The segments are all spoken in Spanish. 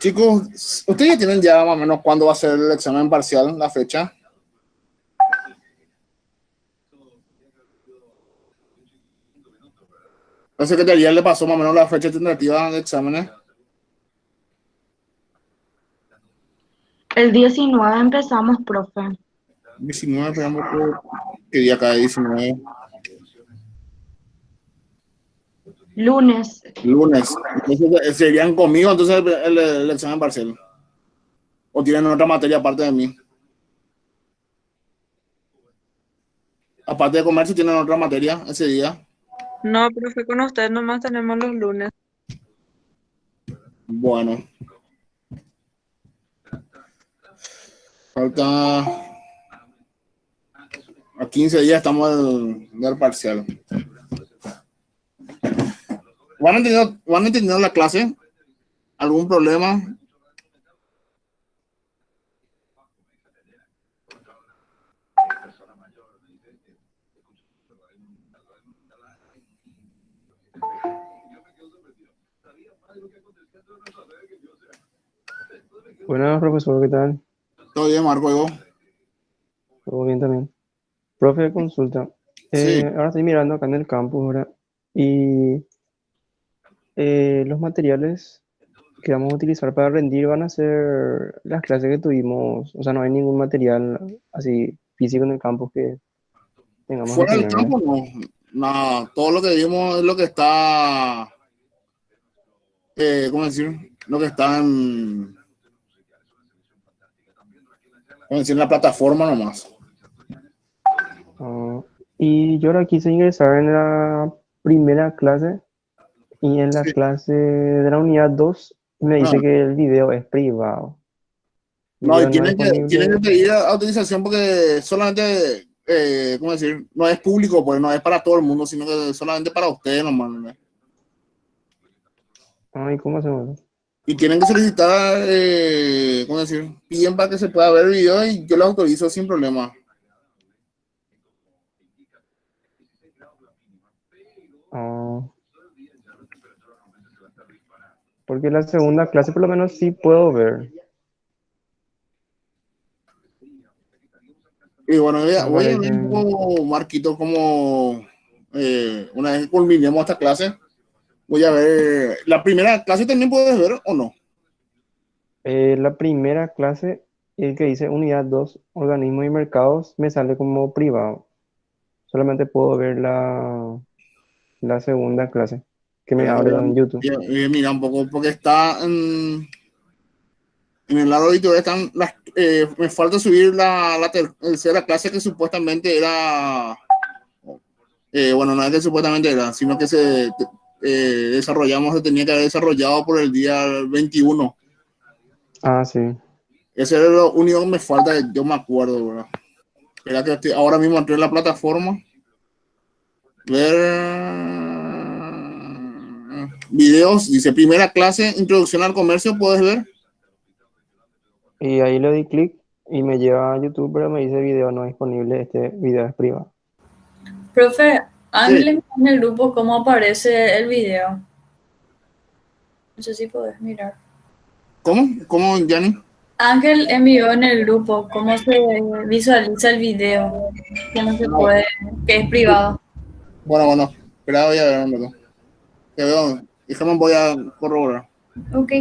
Chicos, ¿ustedes ya tienen ya más o menos cuándo va a ser el examen parcial, la fecha? La secretaría le pasó más o menos la fecha tentativa de exámenes. El 19 empezamos, profe. 19, esperamos que día cae 19. Lunes. Lunes. Entonces, serían conmigo entonces el examen parcial. O tienen otra materia aparte de mí. Aparte de comercio, tienen otra materia ese día. No, profe, con usted nomás tenemos los lunes. Bueno, falta a 15 días estamos del parcial. ¿Van entendiendo la clase? ¿Algún problema? Buenas, profesor, ¿qué tal? ¿Todo bien, Marco? ¿Y vos? ¿Todo bien también? Profe, consulta. Sí. Ahora estoy mirando acá en el campus, ¿verdad? Y los materiales que vamos a utilizar para rendir van a ser las clases que tuvimos. O sea, no hay ningún material así físico en el campus que tengamos que Fuera del tener, ¿verdad? campo, no. Nada, todo lo que vimos es lo que está, ¿cómo decir? Lo que está ¿cómo decir? En la plataforma nomás. Ah, y yo ahora quise ingresar en la primera clase y en la Sí. clase de la unidad 2 me Ah, dice que el video es privado. no, y Video no tienen que disponible. pedir autorización porque solamente, ¿cómo decir? No es público, pues no es para todo el mundo, sino que solamente para ustedes nomás, ¿no? Ay, ¿cómo hacemos? Y tienen que solicitar, ¿cómo decir? Piden para que se pueda ver el video y yo lo autorizo sin problema. Ah, porque la segunda clase por lo menos sí puedo ver. Y bueno, Me voy a parece. ver un poco, Marquito, como una vez que culminemos esta clase, voy a ver. ¿La primera clase también puedes ver o no? La primera clase, el que dice unidad 2 organismos y mercados, me sale como privado. Solamente puedo ver la segunda clase que me Espera, abre en YouTube. voy a mirar un poco, porque está en el lado editorial, están me falta subir la tercera clase que supuestamente era, bueno, no es que supuestamente era, sino que se tenía que haber desarrollado por el día 21. Ah, sí. Ese es lo único que me falta, yo me acuerdo, ¿verdad? Espera que ahora mismo entré en la plataforma. Ver videos, dice primera clase, introducción al comercio, puedes ver. Y ahí le di clic y me lleva a YouTube, pero me dice video no disponible, este video es privado. Profe, Sí. Ángel en el grupo cómo aparece el video. No sé si podés mirar. ¿Cómo, Yanni? Ángel envió en el grupo cómo se visualiza el video, que no se No. puede, que es privado. Bueno, espera, voy a ver, ¿no? Te veo, déjame, voy a corroborar. Ok.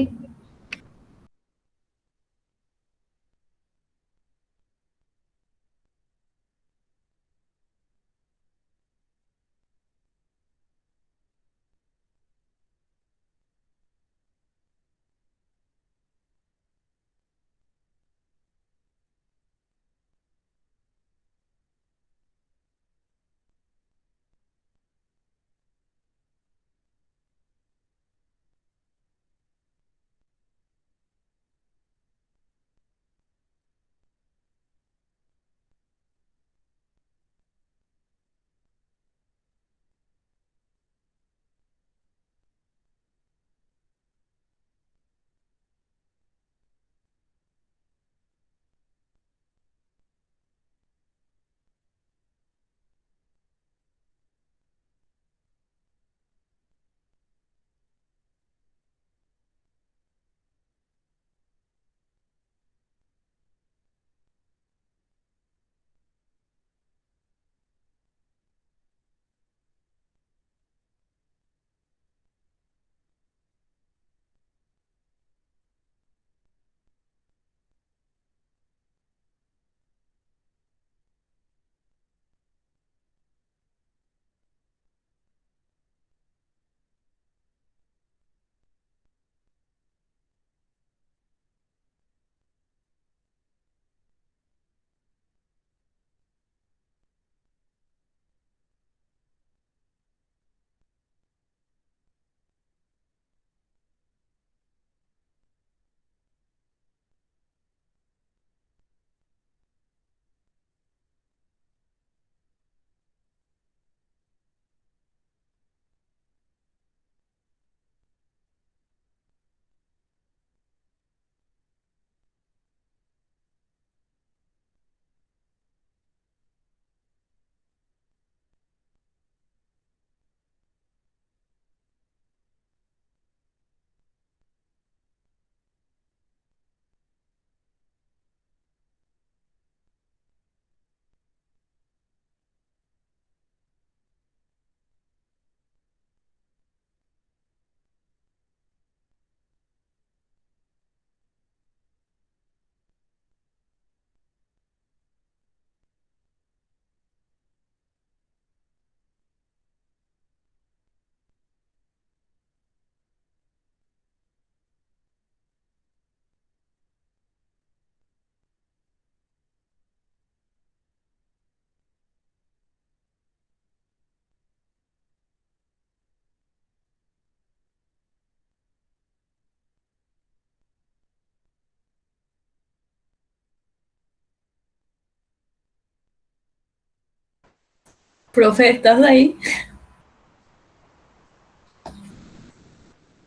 Profe, ¿estás ahí?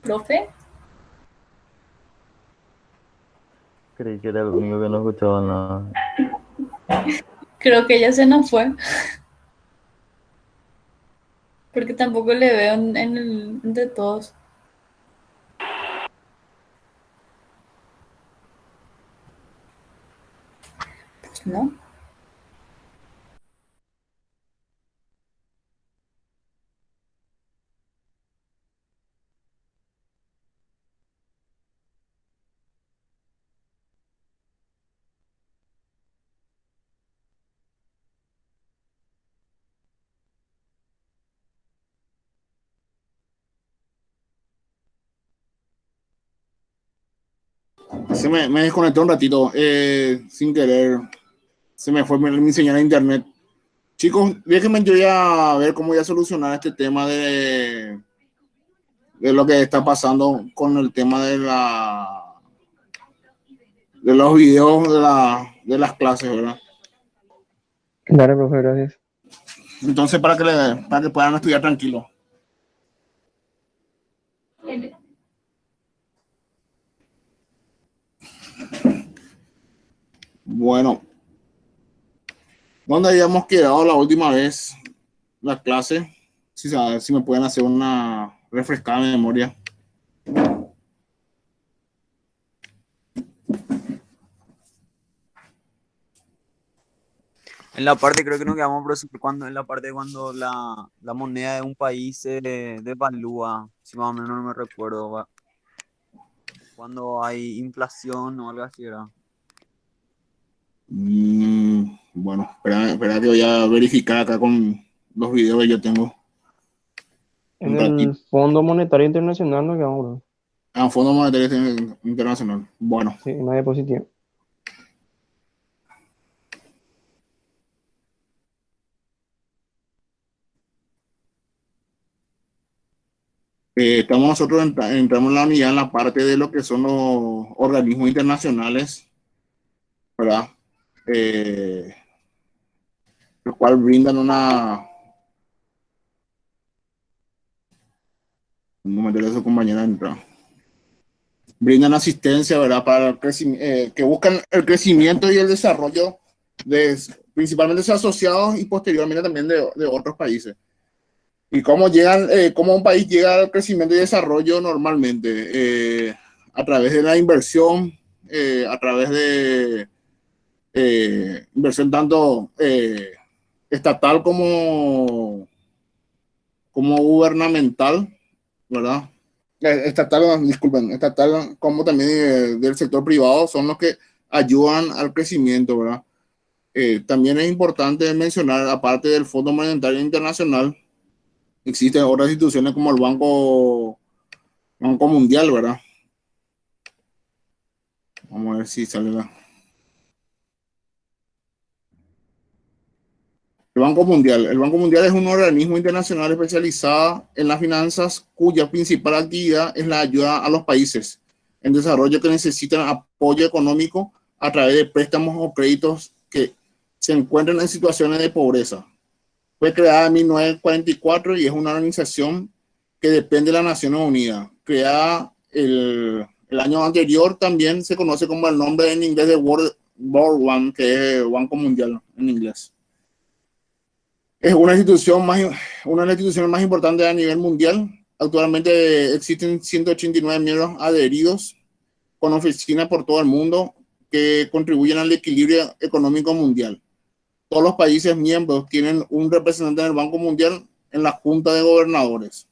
Profe, Creí que era el único que no escuchaba nada. creo que ya se nos fue, porque tampoco le veo en el de todos, ¿no? Me desconectó un ratito, sin querer. Se me fue mi señal de internet. Chicos, déjenme yo ya ver cómo voy a solucionar este tema de lo que está pasando con el tema de los videos de las clases, ¿verdad? Dale, profe, gracias. Entonces, para que puedan estudiar tranquilo. Bueno, ¿dónde habíamos quedado la última vez la clase? Si me pueden hacer una refrescada de memoria. En la parte, creo que nos quedamos, profesor, cuando, en la parte de cuando la moneda de un país se devalúa, si más o menos no me recuerdo, cuando hay inflación o algo así, ¿verdad? Bueno, espera que voy a verificar acá con los videos que yo tengo. En Un el ratito. Fondo Monetario Internacional nos quedamos, bro. Ah, Fondo Monetario Internacional. Bueno, Sí, en la diapositiva. estamos nosotros entramos en la unidad en la parte de lo que son los organismos internacionales, ¿verdad? Eh, los cuales brindan un momento de su compañera entra. Brindan asistencia, ¿verdad? Para el que buscan el crecimiento y el desarrollo de principalmente de asociados y posteriormente también de otros países. Y cómo un país llega al crecimiento y desarrollo normalmente, a través de la inversión, a través de inversión tanto estatal como gubernamental, ¿verdad? Disculpen, estatal como también del sector privado son los que ayudan al crecimiento, ¿verdad? También es importante mencionar, aparte del Fondo Monetario Internacional, existen otras instituciones como el Banco Mundial, ¿verdad? Vamos a ver si sale la... El Banco Mundial. El Banco Mundial es un organismo internacional especializado en las finanzas cuya principal actividad es la ayuda a los países en desarrollo que necesitan apoyo económico a través de préstamos o créditos que se encuentran en situaciones de pobreza. Fue creada en 1944 y es una organización que depende de las Naciones Unidas. Creada el año anterior, también se conoce como el nombre en inglés de World One, que es Banco Mundial en inglés. Es una de las instituciones más importantes a nivel mundial. Actualmente existen 189 miembros adheridos con oficinas por todo el mundo que contribuyen al equilibrio económico mundial. Todos los países miembros tienen un representante en el Banco Mundial en la Junta de Gobernadores.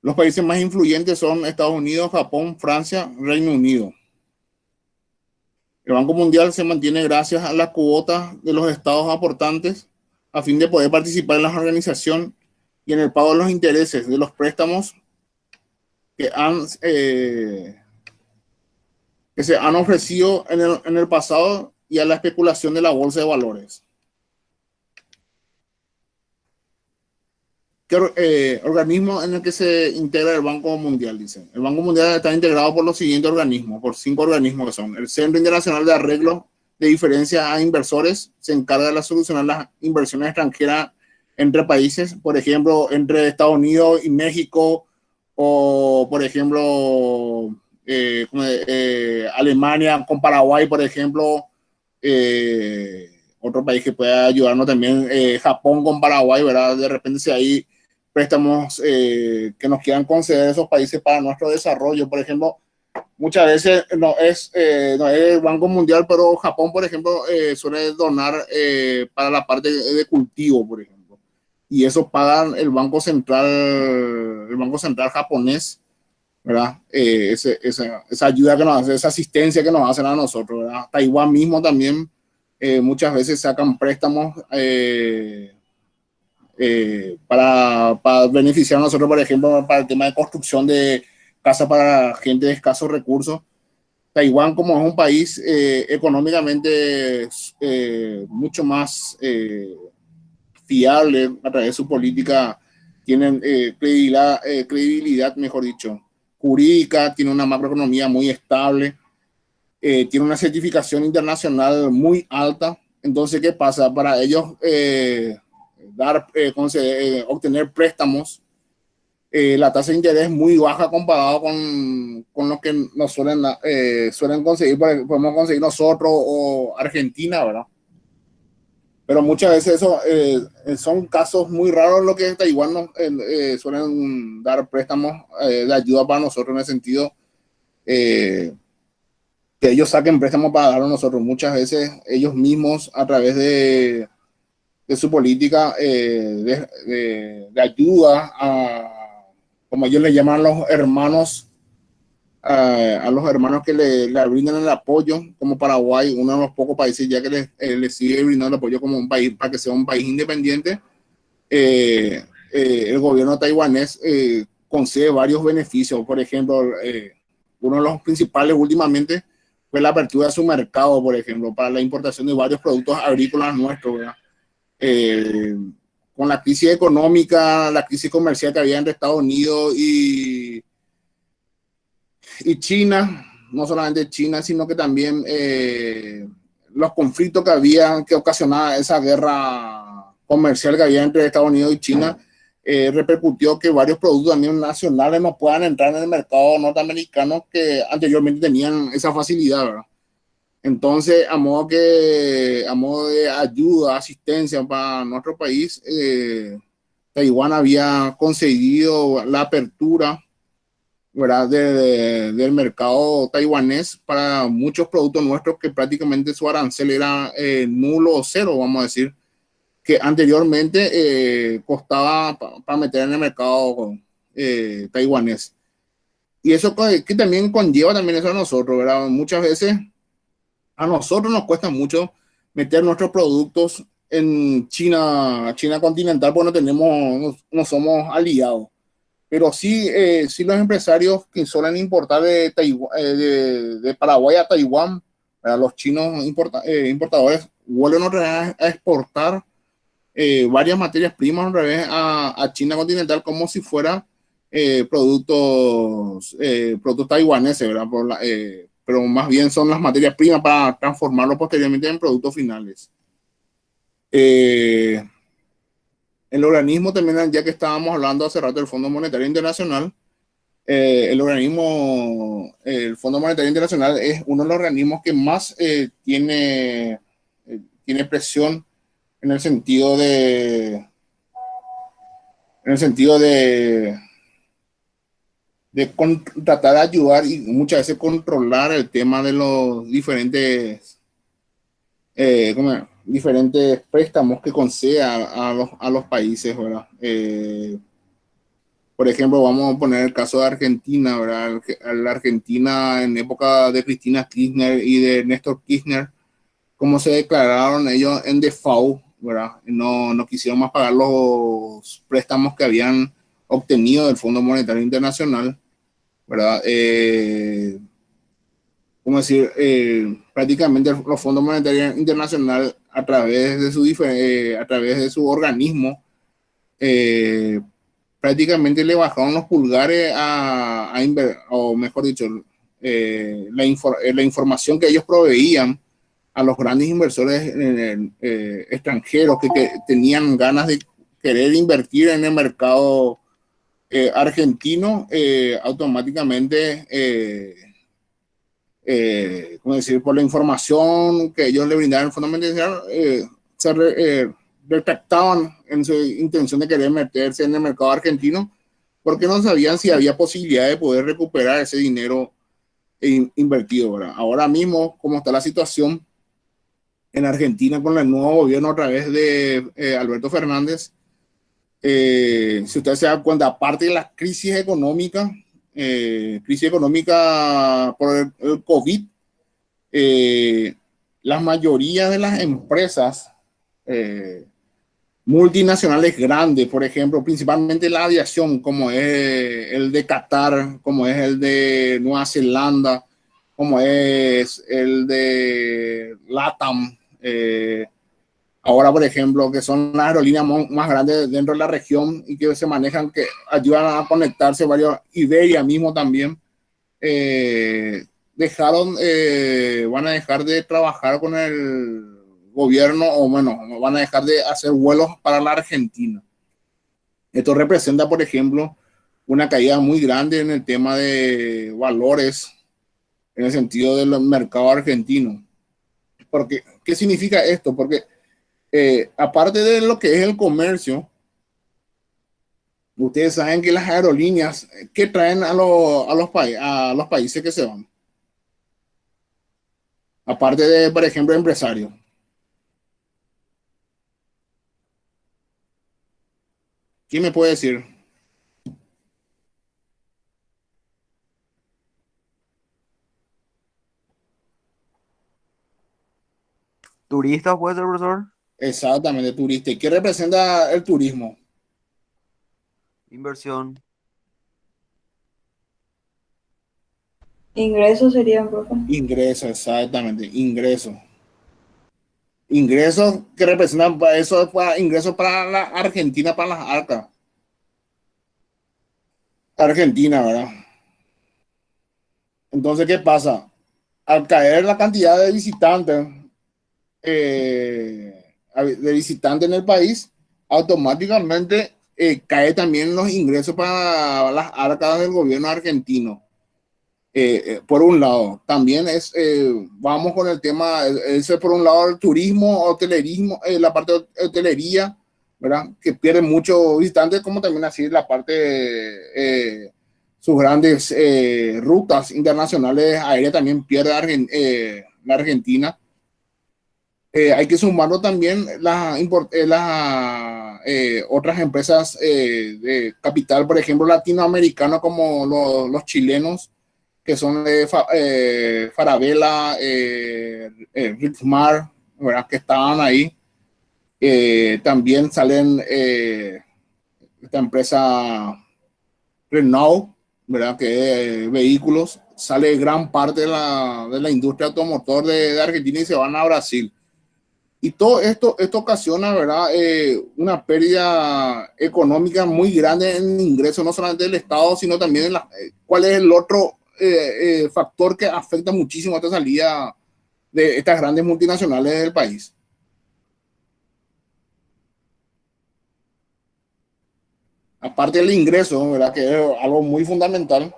Los países más influyentes son Estados Unidos, Japón, Francia, Reino Unido. El Banco Mundial se mantiene gracias a las cuotas de los estados aportantes a fin de poder participar en la organización y en el pago de los intereses de los préstamos que se han ofrecido en el pasado y a la especulación de la bolsa de valores. ¿Qué organismo en el que se integra el Banco Mundial? Dice. El Banco Mundial está integrado por los siguientes organismos, por 5 organismos que son el Centro Internacional de Arreglo de diferencia a inversores, se encarga de solucionar las inversiones extranjeras entre países, por ejemplo, entre Estados Unidos y México, o por ejemplo, Alemania con Paraguay, por ejemplo, otro país que pueda ayudarnos también, Japón con Paraguay, ¿verdad? De repente si hay préstamos que nos quieran conceder esos países para nuestro desarrollo, por ejemplo, muchas veces no es el Banco Mundial, pero Japón, por ejemplo, suele donar para la parte de cultivo, por ejemplo. Y eso pagan el Banco Central japonés, ¿verdad? Esa ayuda que nos hace, esa asistencia que nos hacen a nosotros, ¿verdad? Taiwán mismo también muchas veces sacan préstamos para beneficiar a nosotros, por ejemplo, para el tema de construcción de casas para gente de escasos recursos. Taiwán, como es un país económicamente mucho más fiable a través de su política, tienen credibilidad, mejor dicho, jurídica, tiene una macroeconomía muy estable, tiene una certificación internacional muy alta. Entonces, ¿qué pasa? Para ellos obtener préstamos, la tasa de interés es muy baja comparado con lo que nos suelen conseguir, podemos conseguir nosotros o Argentina, ¿verdad? Pero muchas veces eso son casos muy raros lo que Taiwán nos suelen dar préstamos de ayuda para nosotros, en el sentido que ellos saquen préstamos para dar a nosotros. Muchas veces ellos mismos, a través de su política de ayuda como ellos le llaman a los hermanos, a los hermanos que le brindan el apoyo, como Paraguay, uno de los pocos países ya que le sigue brindando el apoyo como un país, para que sea un país independiente. El gobierno taiwanés concede varios beneficios. Por ejemplo, uno de los principales últimamente fue la apertura de su mercado, por ejemplo, para la importación de varios productos agrícolas nuestros, ¿verdad? Con la crisis económica, la crisis comercial que había entre Estados Unidos y China, no solamente China, sino que también los conflictos que ocasionaba esa guerra comercial que había entre Estados Unidos y China, repercutió que varios productos también nacionales no puedan entrar en el mercado norteamericano, que anteriormente tenían esa facilidad, ¿verdad? Entonces, a modo de ayuda, asistencia para nuestro país, Taiwán había concedido la apertura, ¿verdad?, del mercado taiwanés para muchos productos nuestros, que prácticamente su arancel era nulo o cero, vamos a decir, que anteriormente costaba para meter en el mercado taiwanés. Y eso que también conlleva también eso a nosotros, ¿verdad? Muchas veces a nosotros nos cuesta mucho meter nuestros productos en China continental, porque no somos aliados. Pero sí, los empresarios que suelen importar de Paraguay a Taiwán, los chinos importadores vuelven otra vez a exportar varias materias primas otra vez a China continental, como si fuera productos taiwaneses, ¿verdad? Pero más bien son las materias primas para transformarlo posteriormente en productos finales. El organismo también, ya que estábamos hablando hace rato del Fondo Monetario Internacional, el Fondo Monetario Internacional es uno de los organismos que más tiene presión en el sentido de tratar de ayudar y muchas veces controlar el tema de los diferentes préstamos que concede a los países, ¿verdad? Por ejemplo, vamos a poner el caso de Argentina, ¿verdad? La Argentina en época de Cristina Kirchner y de Néstor Kirchner, como se declararon ellos en default, ¿verdad? No quisieron más pagar los préstamos que habían obtenido del Fondo Monetario Internacional, ¿verdad? ¿Cómo decir? Prácticamente los Fondos Monetarios Internacional, a través de su organismo, prácticamente le bajaron los pulgares o mejor dicho, la información que ellos proveían a los grandes inversores extranjeros que tenían ganas de querer invertir en el mercado argentino, automáticamente, ¿cómo decir? Por la información que ellos le brindaron fundamentalmente, retractaban en su intención de querer meterse en el mercado argentino porque no sabían si había posibilidad de poder recuperar ese dinero invertido, ¿verdad? Ahora mismo, como está la situación en Argentina con el nuevo gobierno a través de Alberto Fernández, si usted se da cuenta, aparte de la crisis económica por el COVID, la mayoría de las empresas multinacionales grandes, por ejemplo, principalmente la aviación, como es el de Qatar, como es el de Nueva Zelanda, como es el de LATAM, ahora, por ejemplo, que son las aerolíneas más grandes dentro de la región y que se manejan, que ayudan a conectarse varios, Iberia mismo también, van a dejar de trabajar con el gobierno, o bueno, van a dejar de hacer vuelos para la Argentina. Esto representa, por ejemplo, una caída muy grande en el tema de valores, en el sentido del mercado argentino. Porque, ¿qué significa esto? Porque aparte de lo que es el comercio, ustedes saben que las aerolíneas que traen a los países que se van, aparte de, por ejemplo, empresarios. ¿Quién me puede decir? ¿Turistas puede ser, profesor? Exactamente, turista. ¿Y qué representa el turismo? Inversión. Ingresos serían, profe. Ingresos, exactamente, ingresos. Ingresos que representan, eso es para ingresos para la Argentina, para las arcas. Argentina, ¿verdad? Entonces, ¿qué pasa? Al caer la cantidad de visitantes, en el país, automáticamente cae también los ingresos para las arcas del gobierno argentino. Por un lado, también vamos con el tema, ese por un lado el turismo, hotelerismo, la parte de hotelería, ¿verdad? Que pierde muchos visitantes, como también así la parte, sus grandes rutas internacionales aéreas también pierde la Argentina. Hay que sumarlo también las otras empresas de capital, por ejemplo, latinoamericano, como los chilenos, que son Falabella, Rixmar, ¿verdad? Que estaban ahí. También salen esta empresa Renault, ¿verdad? Que vehículos, sale gran parte de la industria automotor de Argentina y se van a Brasil. Y todo esto ocasiona, ¿verdad? Una pérdida económica muy grande en ingresos, no solamente del Estado, sino también en cuál es el otro factor que afecta muchísimo a esta salida de estas grandes multinacionales del país. Aparte del ingreso, ¿verdad? Que es algo muy fundamental.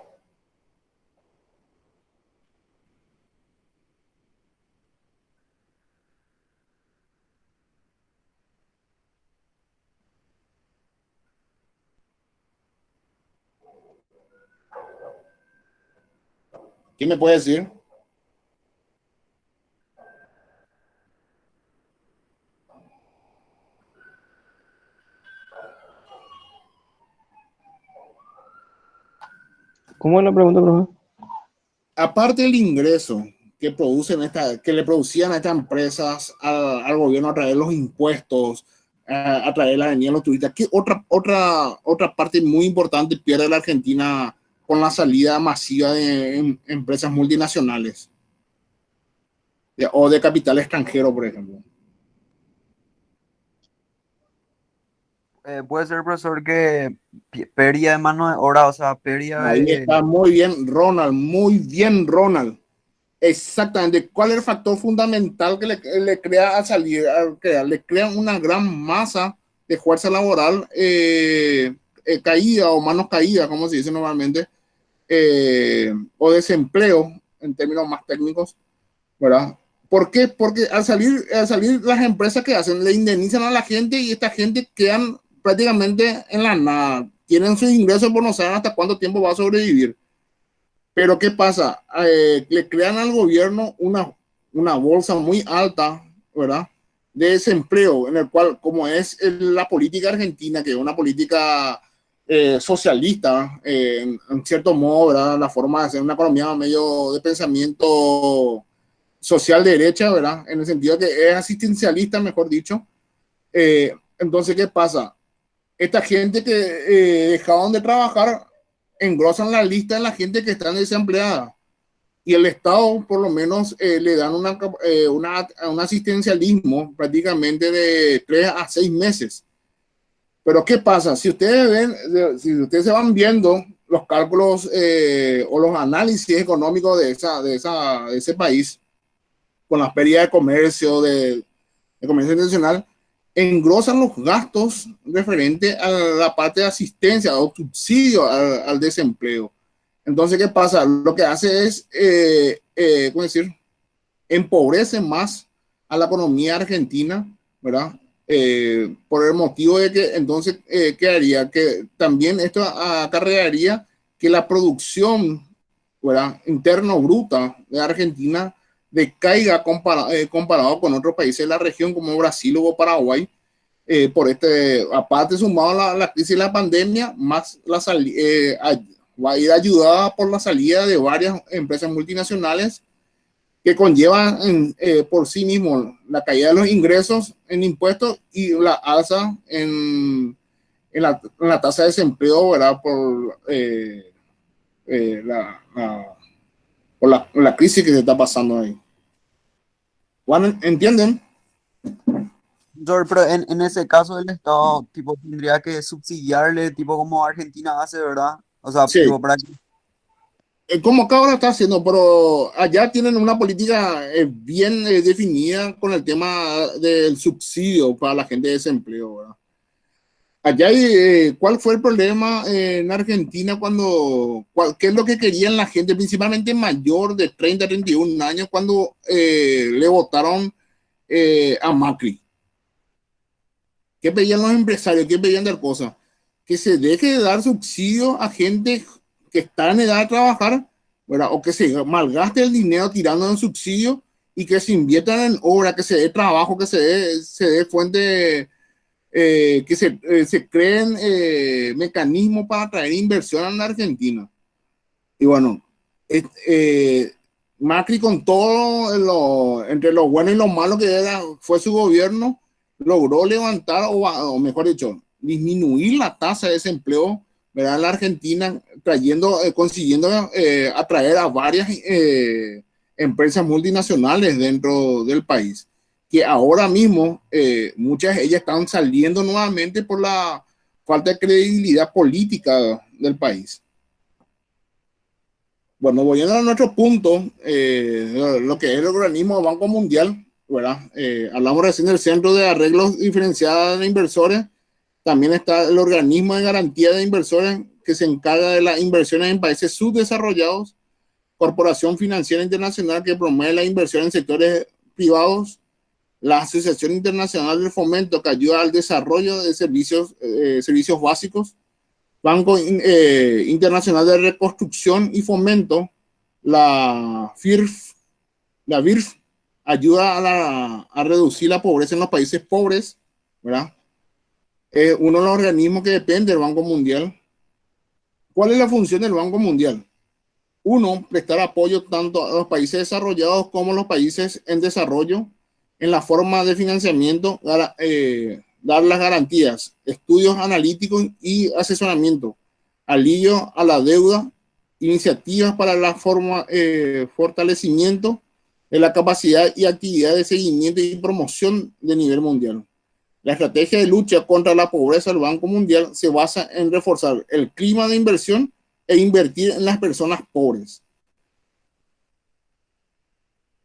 ¿Quién me puede decir? ¿Cómo es la pregunta, profe? Aparte del ingreso que le producían a estas empresas al gobierno a través de los impuestos, a través de la venida de los turistas, ¿qué otra parte muy importante pierde la Argentina con la salida masiva de empresas multinacionales o de capital extranjero, por ejemplo? Puede ser, profesor, que pérdida de mano de obra, o sea, pérdida Ahí de... está muy bien, Ronald, muy bien, Ronald. Exactamente. ¿Cuál es el factor fundamental que le crea al salir? Le crea una gran masa de fuerza laboral caída o manos caídas, como se dice normalmente, o desempleo en términos más técnicos, ¿verdad? ¿Por qué? Porque al salir las empresas que hacen, le indemnizan a la gente y esta gente quedan prácticamente en la nada. Tienen sus ingresos, por no saber hasta cuánto tiempo va a sobrevivir. Pero ¿qué pasa? Le crean al gobierno una bolsa muy alta, ¿verdad? De desempleo, en el cual, como es la política argentina, que es una política socialista, en cierto modo, ¿verdad? La forma de hacer una economía medio de pensamiento social derecha, ¿verdad? En el sentido que es asistencialista, mejor dicho. Entonces, ¿qué pasa? Esta gente que dejaron de trabajar engrosan la lista de la gente que está desempleada y el Estado por lo menos le dan un asistencialismo prácticamente de 3 a 6 meses. Pero ¿qué pasa? Si ustedes se van viendo los cálculos o los análisis económicos de ese país, con las pérdidas de comercio internacional, engrosan los gastos referentes a la parte de asistencia o subsidio al desempleo. Entonces, ¿qué pasa? Lo que hace es, ¿cómo decir? Empobrece más a la economía argentina, ¿verdad? Por el motivo de que entonces, ¿qué haría? Que también esto acarrearía que la producción, ¿verdad? Interno bruta de Argentina decaiga comparado con otros países de la región como Brasil o Paraguay, aparte sumado a la crisis de la pandemia, más va a ir ayudada por la salida de varias empresas multinacionales que conllevan por sí mismo la caída de los ingresos en impuestos y la alza en la tasa de desempleo, ¿verdad? Por la crisis que se está pasando ahí. Juan, ¿entienden? Pero en ese caso el Estado tipo tendría que subsidiarle, tipo como Argentina hace, ¿verdad? O sea, Sí. tipo, para que Como acá ahora está haciendo, pero allá tienen una política bien definida con el tema del subsidio para la gente de desempleo, ¿verdad? Allá, ¿cuál fue el problema en Argentina qué es lo que querían la gente, principalmente mayor de 30 a 31 años, cuando le votaron a Macri? ¿Qué pedían los empresarios? ¿Qué pedían de cosas? Que se deje de dar subsidio a gente que está en edad de trabajar, ¿verdad? O que se malgaste el dinero tirando en subsidio y que se inviertan en obra, que se dé trabajo, que se dé fuente, que se creen mecanismos para atraer inversión en la Argentina. Y bueno, Macri con todo, entre lo bueno y lo malo fue su gobierno, logró levantar, o mejor dicho, disminuir la tasa de desempleo, ¿verdad? En la Argentina, consiguiendo atraer a varias empresas multinacionales dentro del país, que ahora mismo muchas de ellas están saliendo nuevamente por la falta de credibilidad política del país. Bueno, volviendo a nuestro punto, lo que es el organismo del Banco Mundial, ¿verdad? Hablamos recién del Centro de Arreglos Diferenciados de Inversores. También está el Organismo de Garantía de Inversores, que se encarga de las inversiones en países subdesarrollados. Corporación Financiera Internacional, que promueve la inversión en sectores privados. La Asociación Internacional del Fomento, que ayuda al desarrollo de servicios básicos. Banco Internacional de Reconstrucción y Fomento, la FIRF, ayuda a reducir la pobreza en los países pobres, ¿verdad? Uno de los organismos que depende del Banco Mundial. ¿Cuál es la función del Banco Mundial? Uno, prestar apoyo tanto a los países desarrollados como a los países en desarrollo en la forma de financiamiento, dar las garantías, estudios analíticos y asesoramiento, alivio a la deuda, iniciativas para fortalecimiento de la capacidad y actividad de seguimiento y promoción de nivel mundial. La estrategia de lucha contra la pobreza del Banco Mundial se basa en reforzar el clima de inversión e invertir en las personas pobres.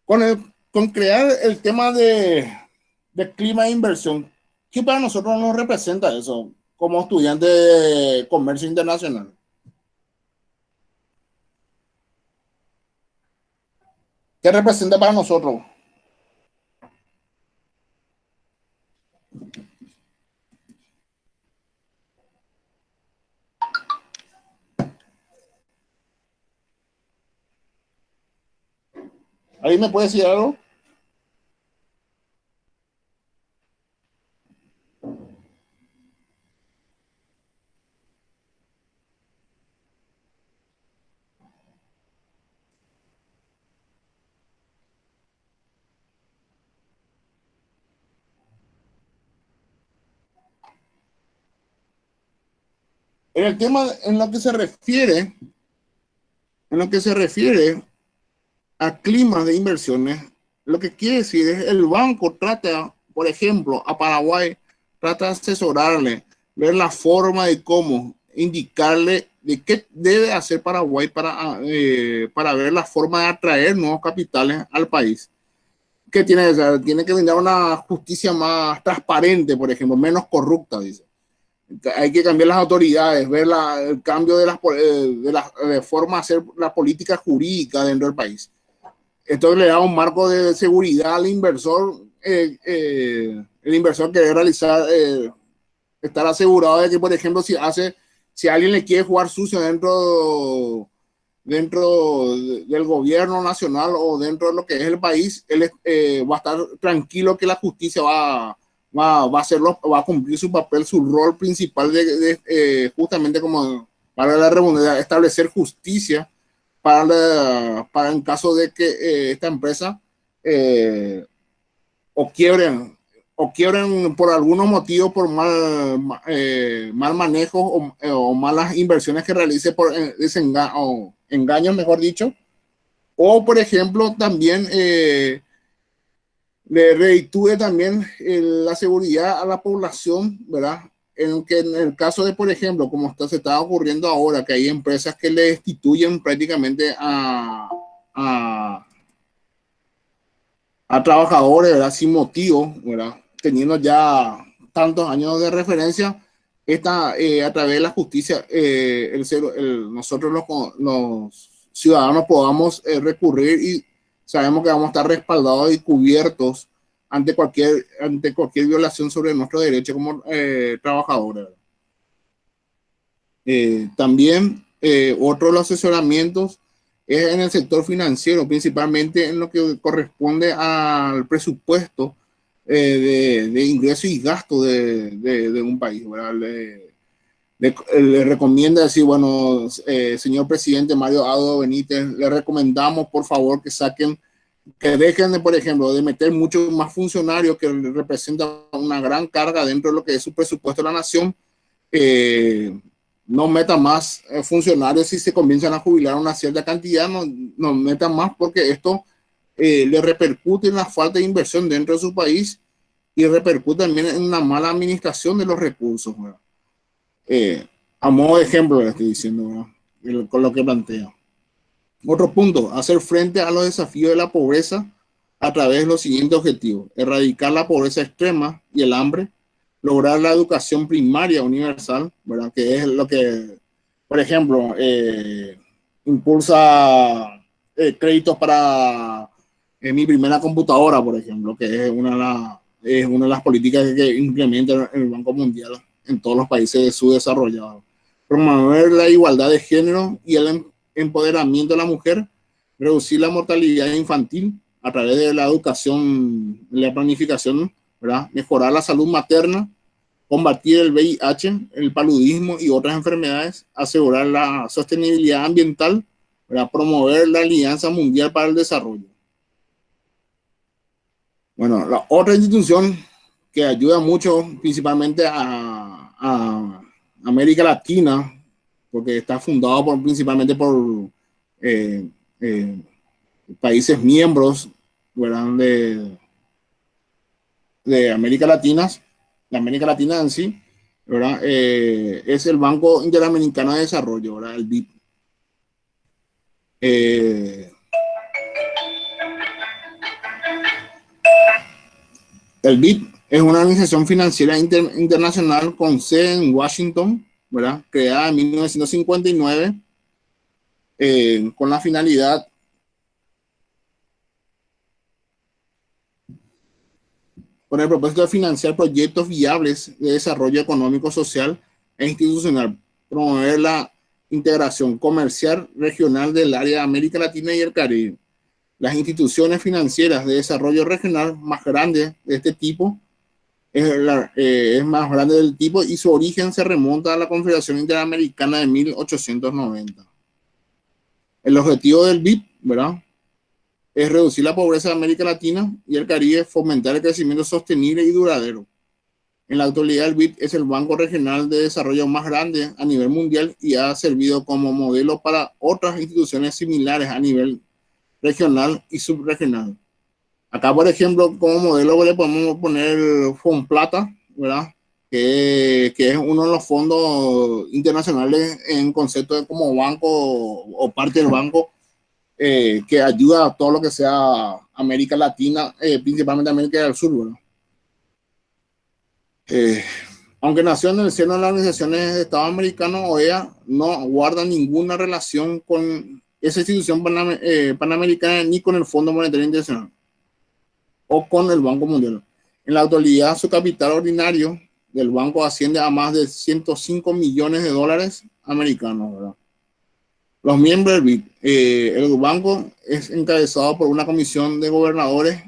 con crear el tema de clima de inversión, ¿qué para nosotros nos representa eso como estudiantes de comercio internacional? ¿Qué representa para nosotros? ¿Alguien me puede decir algo? En el tema, en lo que se refiere a clima de inversiones, lo que quiere decir es el banco trata, por ejemplo, a Paraguay, trata de asesorarle, ver la forma de cómo indicarle de qué debe hacer Paraguay para ver la forma de atraer nuevos capitales al país. ¿Qué tiene? O sea, tiene que brindar una justicia más transparente, por ejemplo, menos corrupta, dice. Hay que cambiar las autoridades, ver el cambio de forma de hacer la política jurídica dentro del país. Esto le da un marco de seguridad al inversor. El inversor quiere realizar, estar asegurado de que, por ejemplo, si alguien le quiere jugar sucio dentro del gobierno nacional o dentro de lo que es el país, él va a estar tranquilo que la justicia va a cumplir su papel, su rol principal justamente como para la redundancia, establecer justicia para en caso de que esta empresa o quiebren por algunos motivos, por mal manejo o malas inversiones que realice por o engaños, mejor dicho, o por ejemplo también le reditúe también la seguridad a la población, ¿verdad? En el caso de, por ejemplo, como se está ocurriendo ahora, que hay empresas que le destituyen prácticamente a trabajadores, ¿verdad? Sin motivo, ¿verdad? Teniendo ya tantos años de referencia, a través de la justicia, nosotros los ciudadanos podamos recurrir y sabemos que vamos a estar respaldados y cubiertos ante cualquier violación sobre nuestros derechos como trabajadores. También otro de los asesoramientos es en el sector financiero, principalmente en lo que corresponde al presupuesto de ingresos y gastos de un país, ¿verdad? Le recomienda decir, bueno, señor presidente Mario Abdo Benítez, le recomendamos por favor que dejen de, por ejemplo, de meter muchos más funcionarios que representan una gran carga dentro de lo que es su presupuesto de la nación. No metan más funcionarios. Si se comienzan a jubilar una cierta cantidad, no metan más, porque esto le repercute en la falta de inversión dentro de su país y repercute también en una mala administración de los recursos, ¿verdad? A modo de ejemplo le estoy diciendo, ¿verdad? Con lo que plantea. Otro punto, hacer frente a los desafíos de la pobreza a través de los siguientes objetivos: erradicar la pobreza extrema y el hambre, lograr la educación primaria universal, ¿verdad? Que es lo que, por ejemplo, impulsa créditos para mi primera computadora, por ejemplo, que es una de las políticas que implementa el Banco Mundial en todos los países subdesarrollados. Promover la igualdad de género y el empoderamiento de la mujer, reducir la mortalidad infantil a través de la educación, la planificación, ¿verdad? Mejorar la salud materna, combatir el VIH, el paludismo y otras enfermedades, asegurar la sostenibilidad ambiental, ¿verdad? Promover la Alianza Mundial para el Desarrollo. Bueno, la otra institución que ayuda mucho, principalmente a América Latina, porque está fundado principalmente por países miembros, ¿verdad? de América Latina en sí, ¿verdad? Es el Banco Interamericano de Desarrollo, ¿verdad? El BID. El BID es una organización financiera internacional con sede en Washington, ¿verdad? Creada en 1959 con la finalidad con el propósito de financiar proyectos viables de desarrollo económico, social e institucional, promover la integración comercial regional del área de América Latina y el Caribe. Las instituciones financieras de desarrollo regional más grandes de este tipo es más grande del tipo y su origen se remonta a la Confederación Interamericana de 1890. El objetivo del BID, ¿verdad?, es reducir la pobreza de América Latina y el Caribe, fomentar el crecimiento sostenible y duradero. En la actualidad, el BID es el banco regional de desarrollo más grande a nivel mundial y ha servido como modelo para otras instituciones similares a nivel regional y subregional. Acá, por ejemplo, como modelo le podemos poner el FONPLATA, ¿verdad? Que es uno de los fondos internacionales en concepto de como banco o parte del banco que ayuda a todo lo que sea América Latina, principalmente América del Sur, ¿verdad? Aunque nació en el seno de las organizaciones de Estado americano, OEA no guarda ninguna relación con esa institución panamericana ni con el Fondo Monetario Internacional o con el Banco Mundial. En la actualidad, su capital ordinario del banco asciende a más de 105 millones de dólares americanos, ¿verdad? Los miembros del BID, el banco es encabezado por una comisión de gobernadores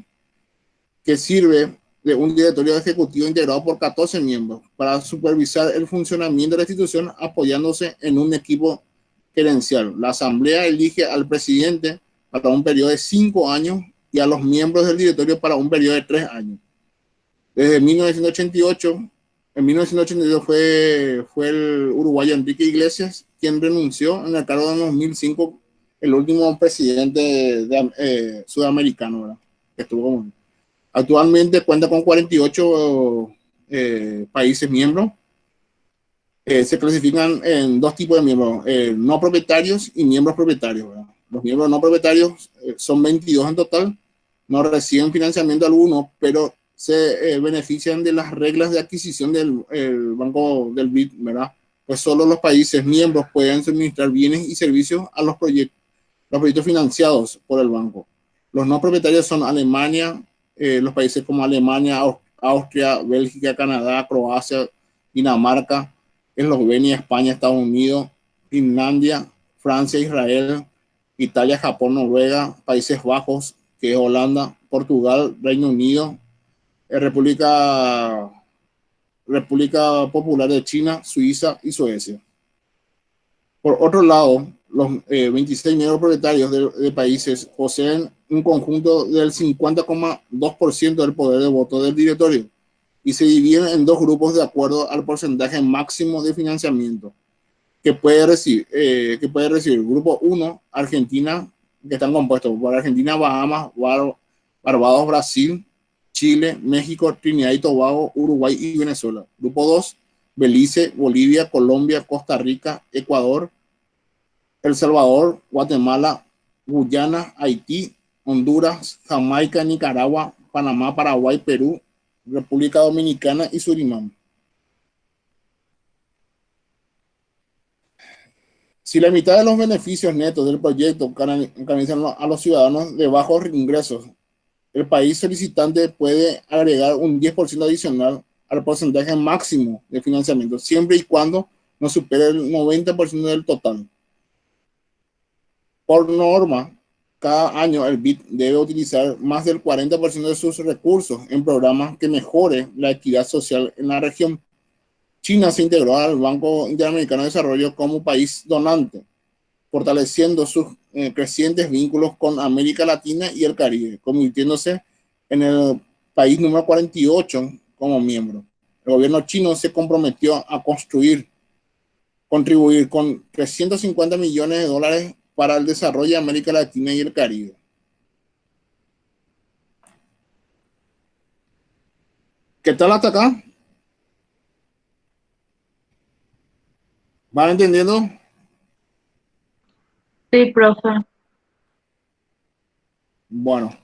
que sirve de un directorio ejecutivo integrado por 14 miembros para supervisar el funcionamiento de la institución apoyándose en un equipo gerencial. La asamblea elige al presidente para un periodo de 5 años y a los miembros del directorio para un periodo de 3 años. Desde 1988, en 1982 fue el uruguayo Enrique Iglesias quien renunció en el cargo de 2005, el último presidente sudamericano, ¿verdad?, que estuvo como. Actualmente cuenta con 48 países miembros. Se clasifican en dos tipos de miembros, no propietarios y miembros propietarios, ¿verdad? Los miembros no propietarios son 22 en total, no reciben financiamiento alguno, pero se benefician de las reglas de adquisición del banco del BID, ¿verdad? Pues solo los países miembros pueden suministrar bienes y servicios a los proyectos financiados por el banco. Los no propietarios son Alemania, los países como Alemania, Austria, Bélgica, Canadá, Croacia, Dinamarca, Eslovenia, España, Estados Unidos, Finlandia, Francia, Israel, Italia, Japón, Noruega, Países Bajos, que es Holanda, Portugal, Reino Unido, República Popular de China, Suiza y Suecia. Por otro lado, los 26 miembros propietarios de países poseen un conjunto del 50,2% del poder de voto del directorio y se dividen en dos grupos de acuerdo al porcentaje máximo de financiamiento que puede recibir. Grupo 1, Argentina, que están compuestos por Argentina, Bahamas, Barbados, Brasil, Chile, México, Trinidad y Tobago, Uruguay y Venezuela. Grupo 2, Belice, Bolivia, Colombia, Costa Rica, Ecuador, El Salvador, Guatemala, Guyana, Haití, Honduras, Jamaica, Nicaragua, Panamá, Paraguay, Perú, República Dominicana y Surinam. Si la mitad de los beneficios netos del proyecto canalizan a los ciudadanos de bajos ingresos, el país solicitante puede agregar un 10% adicional al porcentaje máximo de financiamiento, siempre y cuando no supere el 90% del total. Por norma, cada año el BID debe utilizar más del 40% de sus recursos en programas que mejoren la equidad social en la región. China se integró al Banco Interamericano de Desarrollo como país donante, fortaleciendo sus crecientes vínculos con América Latina y el Caribe, convirtiéndose en el país número 48 como miembro. El gobierno chino se comprometió a contribuir con 350 millones de dólares para el desarrollo de América Latina y el Caribe. ¿Qué tal hasta acá? ¿Van entendiendo? Sí, profe. Bueno.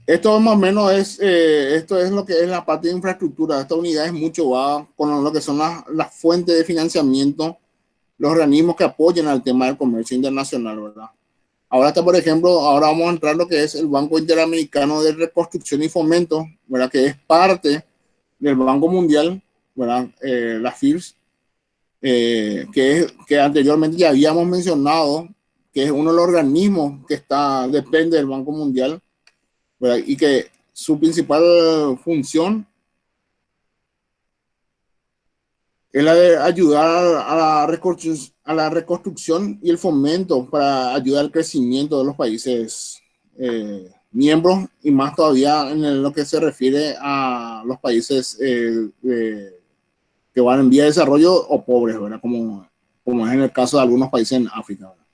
Esto más o menos esto es lo que es la parte de infraestructura. Esta unidad es mucho va con lo que son las fuentes de financiamiento, los organismos que apoyan al tema del comercio internacional, ¿verdad? Ahora está, por ejemplo, ahora vamos a entrar lo que es el Banco Interamericano de Reconstrucción y Fomento, ¿verdad? Que es parte del Banco Mundial, ¿verdad? La FIRS, que anteriormente ya habíamos mencionado, que es uno de los organismos que depende del Banco Mundial, ¿verdad? Y que su principal función es la de ayudar a la reconstrucción y el fomento para ayudar al crecimiento de los países miembros, y más todavía en lo que se refiere a los países que van en vía de desarrollo o pobres, ¿verdad? Como es en el caso de algunos países en África, ¿verdad?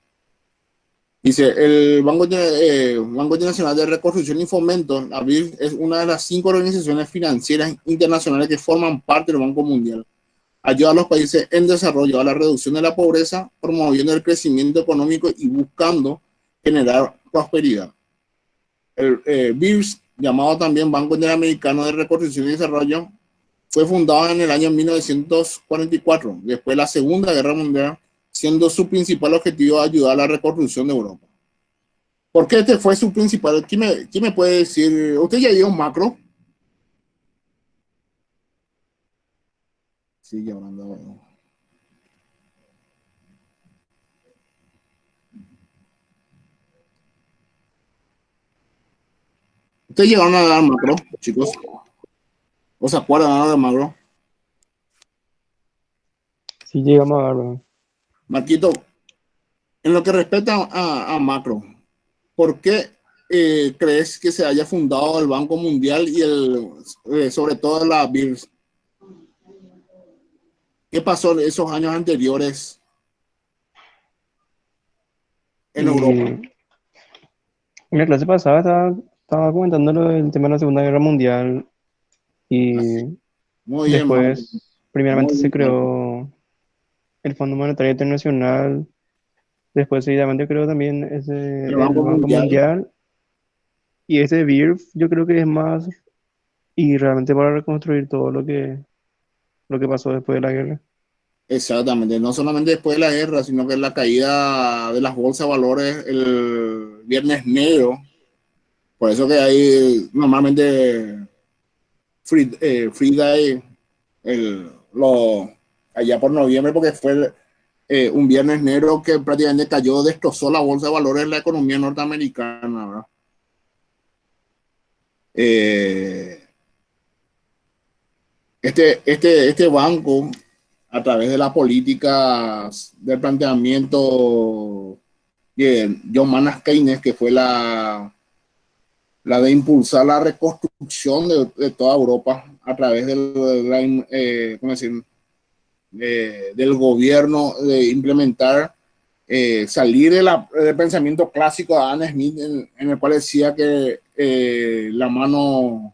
Dice, el Banco Internacional de Reconstrucción y Fomento, la BID, es una de las 5 organizaciones financieras internacionales que forman parte del Banco Mundial. Ayuda a los países en desarrollo a la reducción de la pobreza, promoviendo el crecimiento económico y buscando generar prosperidad. El BIRS, llamado también Banco Interamericano de Reconstrucción y Desarrollo, fue fundado en el año 1944, después de la Segunda Guerra Mundial, siendo su principal objetivo ayudar a la reconstrucción de Europa. ¿Por qué este fue su principal? ¿Quién me puede decir? ¿Usted ya dio un macro? Sí, ya hablando. ¿Ustedes llegaron a dar macro, chicos? ¿O se acuerdan de macro? Sí, llegamos a verlo. Marquito, en lo que respecta a macro, ¿por qué crees que se haya fundado el Banco Mundial y sobre todo la BIRS? ¿Qué pasó en esos años anteriores en Europa? En la clase pasada estaba comentando el tema de la Segunda Guerra Mundial y Muy bien, después, primeramente muy se bien. creó el Fondo Monetario Internacional, después seguidamente creo también el Banco Banco Mundial. Mundial, y ese BIRF yo creo que es más y realmente para reconstruir todo lo que pasó después de la guerra. Exactamente, no solamente después de la guerra, sino que la caída de las bolsas de valores el viernes negro. Por eso que hay normalmente Free Day allá por noviembre, porque fue un viernes negro que prácticamente destrozó la bolsa de valores de la economía norteamericana, ¿verdad? Este banco, a través de las políticas del planteamiento de John Maynard Keynes, que fue la de impulsar la reconstrucción de toda Europa a través del gobierno, de implementar, salir del pensamiento clásico de Adam Smith, en el cual decía que la mano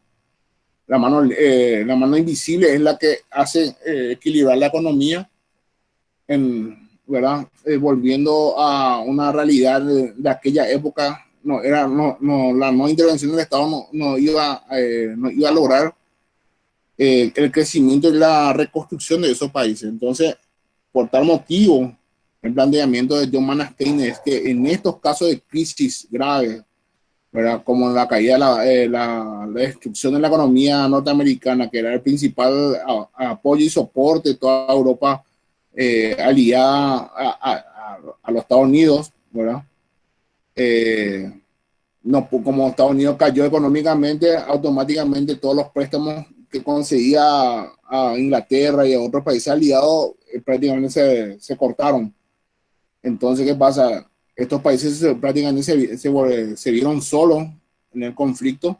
invisible es la que hace equilibrar la economía, ¿verdad? Volviendo a una realidad de aquella época. La no intervención del Estado no iba a lograr el crecimiento y la reconstrucción de esos países. Entonces, por tal motivo, el planteamiento de John Maynard Keynes es que en estos casos de crisis graves, ¿verdad? Como la caída, la destrucción de la economía norteamericana, que era el principal apoyo y soporte de toda Europa aliada a los Estados Unidos, ¿verdad? No, como Estados Unidos cayó económicamente, automáticamente todos los préstamos que conseguía a Inglaterra y a otros países aliados prácticamente se cortaron. Entonces, ¿qué pasa? Estos países prácticamente se vieron solos en el conflicto,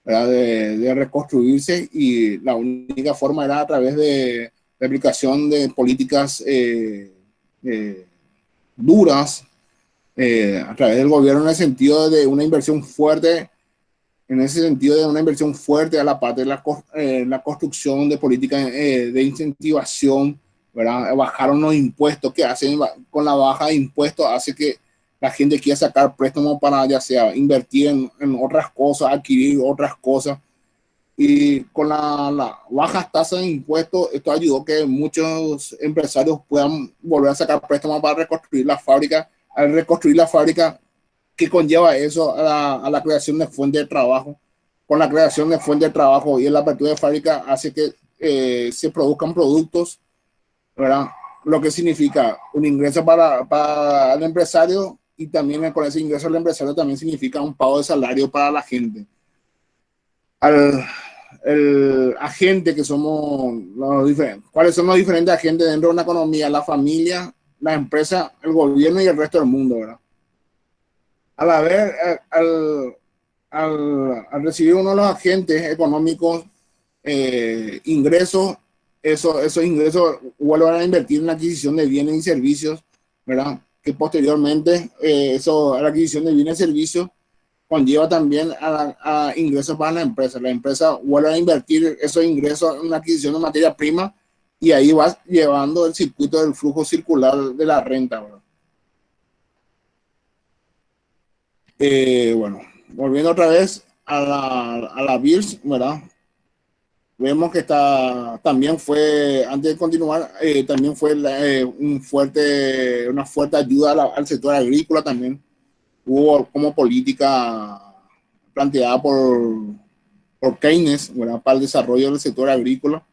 ¿verdad? De reconstruirse, y la única forma era a través de la aplicación de políticas duras a través del gobierno, en el sentido de una inversión fuerte, a la parte de la construcción de políticas de incentivación, ¿verdad? Bajaron los impuestos, que hacen con la baja de impuestos hace que la gente quiere sacar préstamos para ya sea invertir en otras cosas, adquirir otras cosas. Y con la bajas tasas de impuestos, esto ayudó que muchos empresarios puedan volver a sacar préstamos para reconstruir la fábrica. Al reconstruir la fábrica, ¿qué conlleva eso a la creación de fuentes de trabajo? Con la creación de fuentes de trabajo y la apertura de fábrica hace que se produzcan productos, ¿verdad? Lo que significa un ingreso para el empresario y también con ese ingreso del empresario también significa un pago de salario para la gente. El agente que somos los diferentes. ¿Cuáles son los diferentes agentes dentro de una economía? La familia, la empresa, el gobierno y el resto del mundo, ¿verdad? Al haber, al recibir uno de los agentes económicos ingresos, esos ingresos vuelven a invertir en la adquisición de bienes y servicios, ¿verdad? Que posteriormente la adquisición de bienes y servicios conlleva también a ingresos para la empresa. La empresa vuelve a invertir esos ingresos en la adquisición de materia prima y ahí va llevando el circuito del flujo circular de la renta, ¿verdad? Bueno, volviendo otra vez a la BIRS, ¿verdad? Vemos que también fue, antes de continuar, también fue una fuerte ayuda al sector agrícola también. Hubo como política planteada por Keynes, ¿verdad? Para el desarrollo del sector agrícola,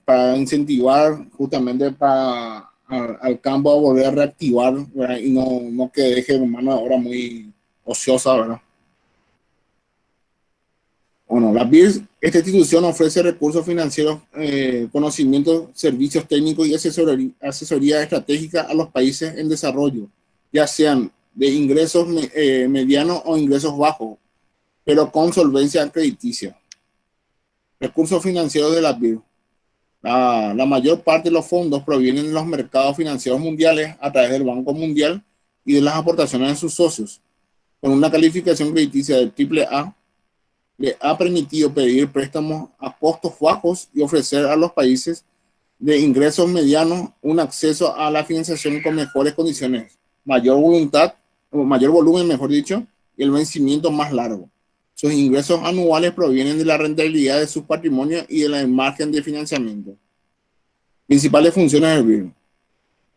para incentivar justamente al campo a volver a reactivar, ¿verdad? Y no que deje mano de obra muy ociosa, ¿verdad? Bueno, la BIRS, esta institución ofrece recursos financieros, conocimientos, servicios técnicos y asesoría estratégica a los países en desarrollo, ya sean de ingresos medianos o ingresos bajos, pero con solvencia crediticia. Recursos financieros de la BIRS. La mayor parte de los fondos provienen de los mercados financieros mundiales a través del Banco Mundial y de las aportaciones de sus socios. Con una calificación crediticia de AAA, le ha permitido pedir préstamos a costos bajos y ofrecer a los países de ingresos medianos un acceso a la financiación con mejores condiciones, mayor volumen, mejor dicho, y el vencimiento más largo. Sus ingresos anuales provienen de la rentabilidad de sus patrimonios y de la margen de financiamiento. Principales funciones del BIRS,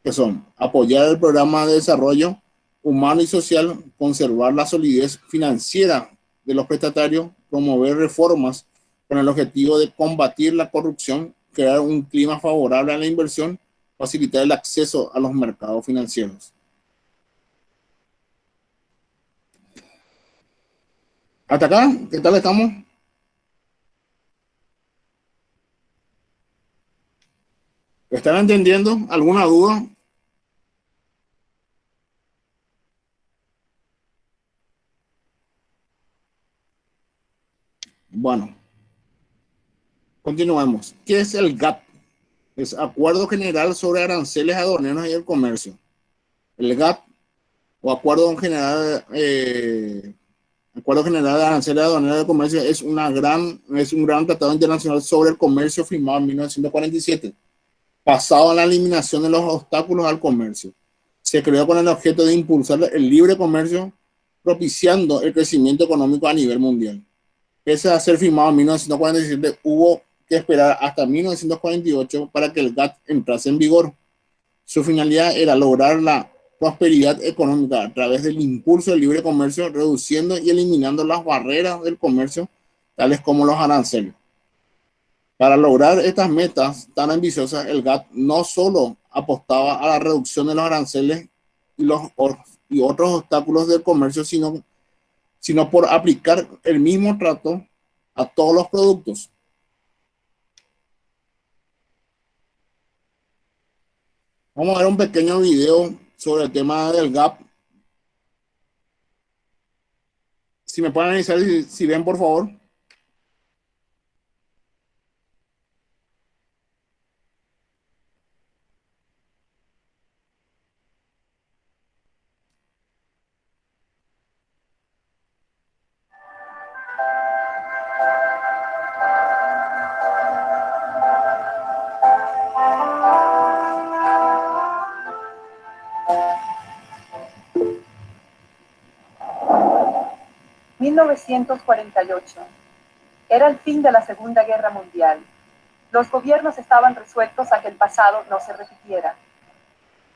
que son apoyar el programa de desarrollo humano y social, conservar la solidez financiera de los prestatarios, promover reformas con el objetivo de combatir la corrupción, crear un clima favorable a la inversión, facilitar el acceso a los mercados financieros. Hasta acá, ¿qué tal estamos? ¿Están entendiendo? ¿Alguna duda? Bueno, continuemos. ¿Qué es el GATT? Es Acuerdo General sobre Aranceles Aduaneros y el Comercio. El GATT, o Acuerdo General de Aranceles Aduaneros y el Comercio, es un gran tratado internacional sobre el comercio firmado en 1947, basado en la eliminación de los obstáculos al comercio. Se creó con el objeto de impulsar el libre comercio, propiciando el crecimiento económico a nivel mundial. Pese a ser firmado en 1947, hubo que esperar hasta 1948 para que el GATT entrase en vigor. Su finalidad era lograr la prosperidad económica a través del impulso del libre comercio, reduciendo y eliminando las barreras del comercio, tales como los aranceles. Para lograr estas metas tan ambiciosas, el GATT no solo apostaba a la reducción de los aranceles y otros obstáculos del comercio, sino por aplicar el mismo trato a todos los productos. Vamos a ver un pequeño video sobre el tema del GATT. Si me pueden avisar si ven, por favor. 1948. Era el fin de la Segunda Guerra Mundial. Los gobiernos estaban resueltos a que el pasado no se repitiera.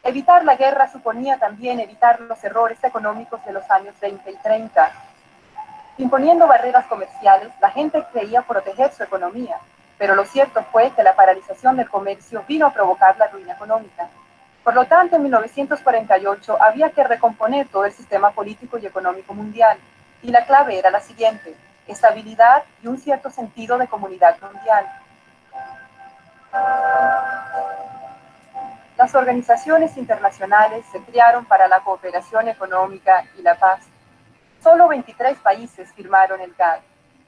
Evitar la guerra suponía también evitar los errores económicos de los años 20 y 30. Imponiendo barreras comerciales, la gente creía proteger su economía, pero lo cierto fue que la paralización del comercio vino a provocar la ruina económica. Por lo tanto, en 1948 había que recomponer todo el sistema político y económico mundial, y la clave era la siguiente: estabilidad y un cierto sentido de comunidad mundial. Las organizaciones internacionales se crearon para la cooperación económica y la paz. Solo 23 países firmaron el GATT,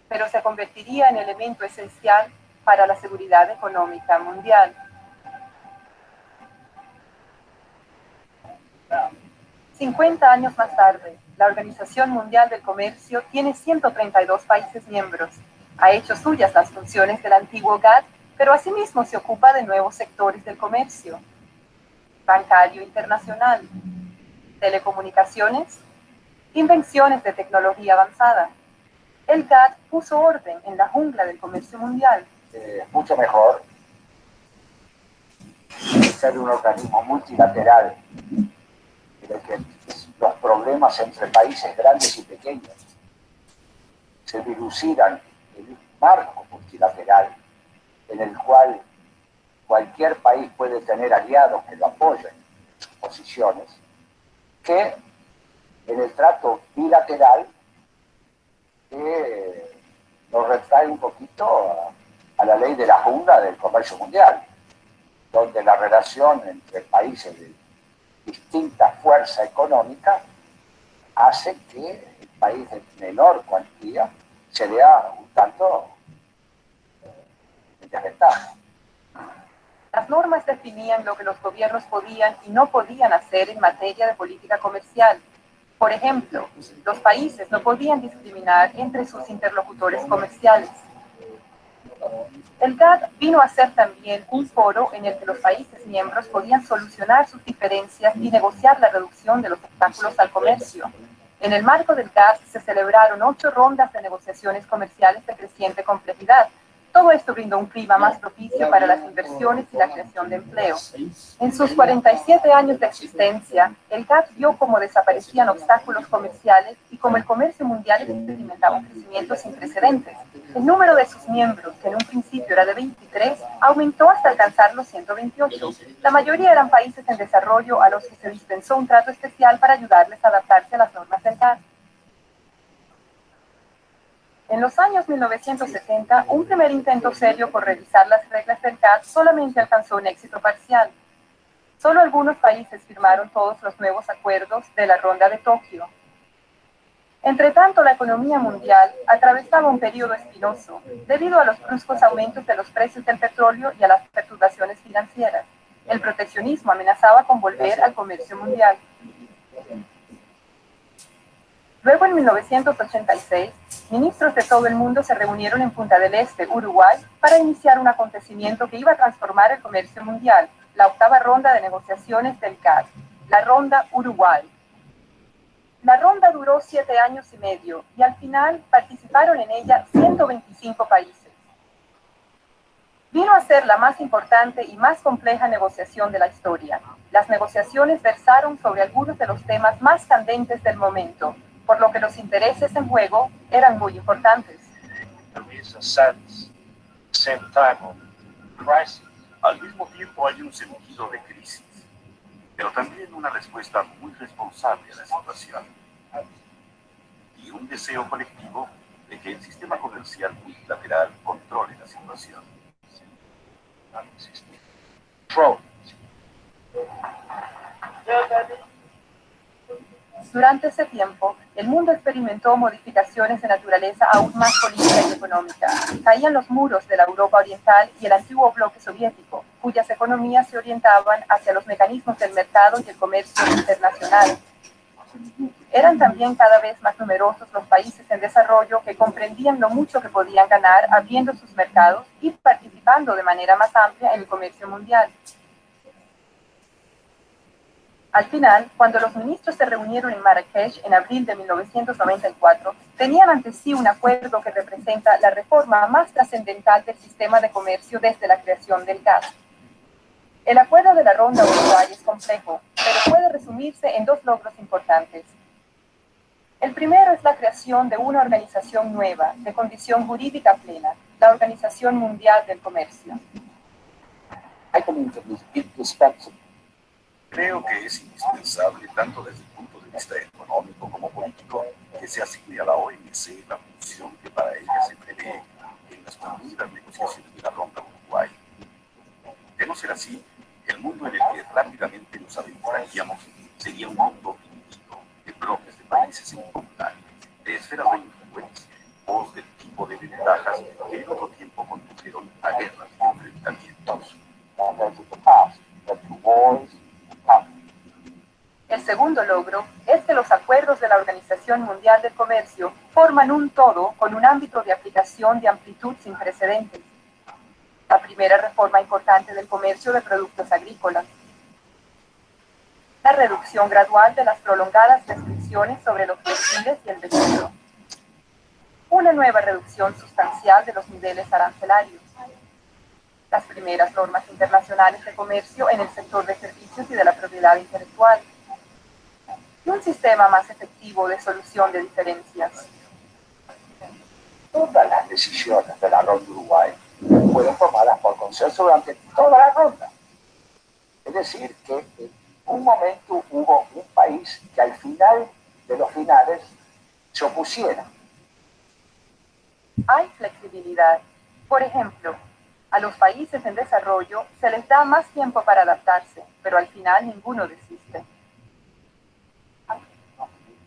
pero se convertiría en elemento esencial para la seguridad económica mundial. 50 años más tarde, la Organización Mundial del Comercio tiene 132 países miembros. Ha hecho suyas las funciones del antiguo GATT, pero asimismo se ocupa de nuevos sectores del comercio: bancario internacional, telecomunicaciones, invenciones de tecnología avanzada. El GATT puso orden en la jungla del comercio mundial. Mucho mejor ser un organismo multilateral en el que los problemas entre países grandes y pequeños se dilucidan en un marco multilateral en el cual cualquier país puede tener aliados que lo apoyen en sus posiciones, que en el trato bilateral nos retrae un poquito a la ley de la jungla del comercio mundial, donde la relación entre países de distinta fuerza económica hace que el país de menor cuantía se vea un tanto en desventaja. Las normas definían lo que los gobiernos podían y no podían hacer en materia de política comercial. Por ejemplo, los países no podían discriminar entre sus interlocutores comerciales. El GATT vino a ser también un foro en el que los países miembros podían solucionar sus diferencias y negociar la reducción de los obstáculos al comercio. En el marco del GATT se celebraron 8 rondas de negociaciones comerciales de creciente complejidad. Todo esto brindó un clima más propicio para las inversiones y la creación de empleo. En sus 47 años de existencia, el GATT vio cómo desaparecían obstáculos comerciales y cómo el comercio mundial experimentaba un crecimiento sin precedentes. El número de sus miembros, que en un principio era de 23, aumentó hasta alcanzar los 128. La mayoría eran países en desarrollo a los que se dispensó un trato especial para ayudarles a adaptarse a las normas del GATT. En los años 1970, un primer intento serio por revisar las reglas del GATT solamente alcanzó un éxito parcial. Solo algunos países firmaron todos los nuevos acuerdos de la Ronda de Tokio. Entretanto, la economía mundial atravesaba un periodo espinoso debido a los bruscos aumentos de los precios del petróleo y a las perturbaciones financieras. El proteccionismo amenazaba con volver al comercio mundial. Luego, en 1986, ministros de todo el mundo se reunieron en Punta del Este, Uruguay, para iniciar un acontecimiento que iba a transformar el comercio mundial, la 8ª ronda de negociaciones del GATT, la Ronda Uruguay. La ronda duró 7 años y medio y al final participaron en ella 125 países. Vino a ser la más importante y más compleja negociación de la historia. Las negociaciones versaron sobre algunos de los temas más candentes del momento, por lo que los intereses en juego eran muy importantes. Al mismo tiempo hay un sentido de crisis, pero también una respuesta muy responsable a la situación y un deseo colectivo de que el sistema comercial multilateral controle la situación. Durante ese tiempo, el mundo experimentó modificaciones de naturaleza aún más política y económica. Caían los muros de la Europa Oriental y el antiguo bloque soviético, cuyas economías se orientaban hacia los mecanismos del mercado y el comercio internacional. Eran también cada vez más numerosos los países en desarrollo que comprendían lo mucho que podían ganar abriendo sus mercados y participando de manera más amplia en el comercio mundial. Al final, cuando los ministros se reunieron en Marrakech en abril de 1994, tenían ante sí un acuerdo que representa la reforma más trascendental del sistema de comercio desde la creación del GATT. El acuerdo de la Ronda Uruguay es complejo, pero puede resumirse en dos logros importantes. El primero es la creación de una organización nueva, de condición jurídica plena, la Organización Mundial del Comercio. Creo que es indispensable, tanto desde el punto de vista económico como político, que se asigne a la OMC la función que para ella se prevé en las futuras negociaciones de la Ronda Uruguay. De no ser así, el mundo en el que rápidamente nos adentraríamos sería un mundo dividido de bloques de países en comunidad, de esferas de influencia, o del tipo de ventajas que en otro tiempo condujeron a guerras y enfrentamientos. El segundo logro es que los acuerdos de la Organización Mundial del Comercio forman un todo con un ámbito de aplicación de amplitud sin precedentes. La primera reforma importante del comercio de productos agrícolas. La reducción gradual de las prolongadas restricciones sobre los textiles y el vestido. Una nueva reducción sustancial de los niveles arancelarios. Las primeras normas internacionales de comercio en el sector de servicios y de la propiedad intelectual. Y un sistema más efectivo de solución de diferencias. Todas las decisiones de la Ronda Uruguay fueron tomadas por consenso durante toda la ronda. Es decir, que en un momento hubo un país que al final de los finales se opusiera. Hay flexibilidad. Por ejemplo, a los países en desarrollo se les da más tiempo para adaptarse, pero al final ninguno desiste.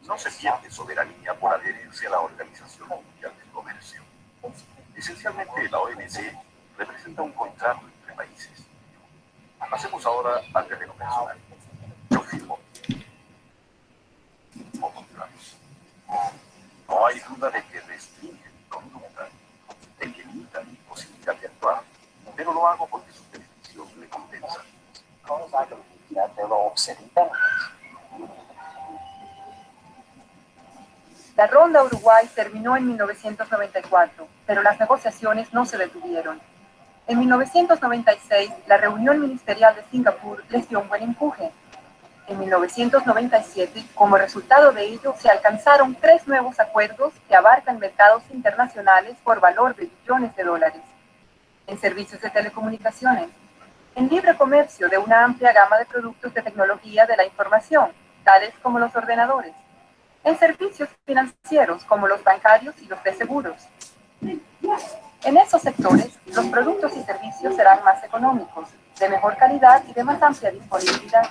No se pierde soberanía por adherirse a la Organización Mundial del Comercio. Esencialmente, la OMC representa un contrato entre países. Pasemos ahora al terreno personal. Yo firmo contratos. No hay duda de que restringen mi conducta, de que limitan mi posibilidad de actuar, pero lo hago porque sus beneficios me compensan. La Ronda Uruguay terminó en 1994, pero las negociaciones no se detuvieron. En 1996, la reunión ministerial de Singapur les dio un buen empuje. En 1997, como resultado de ello, se alcanzaron 3 nuevos acuerdos que abarcan mercados internacionales por valor de billones de dólares. En servicios de telecomunicaciones, en libre comercio de una amplia gama de productos de tecnología de la información, tales como los ordenadores. En servicios financieros como los bancarios y los de seguros. En esos sectores, los productos y servicios serán más económicos, de mejor calidad y de más amplia disponibilidad.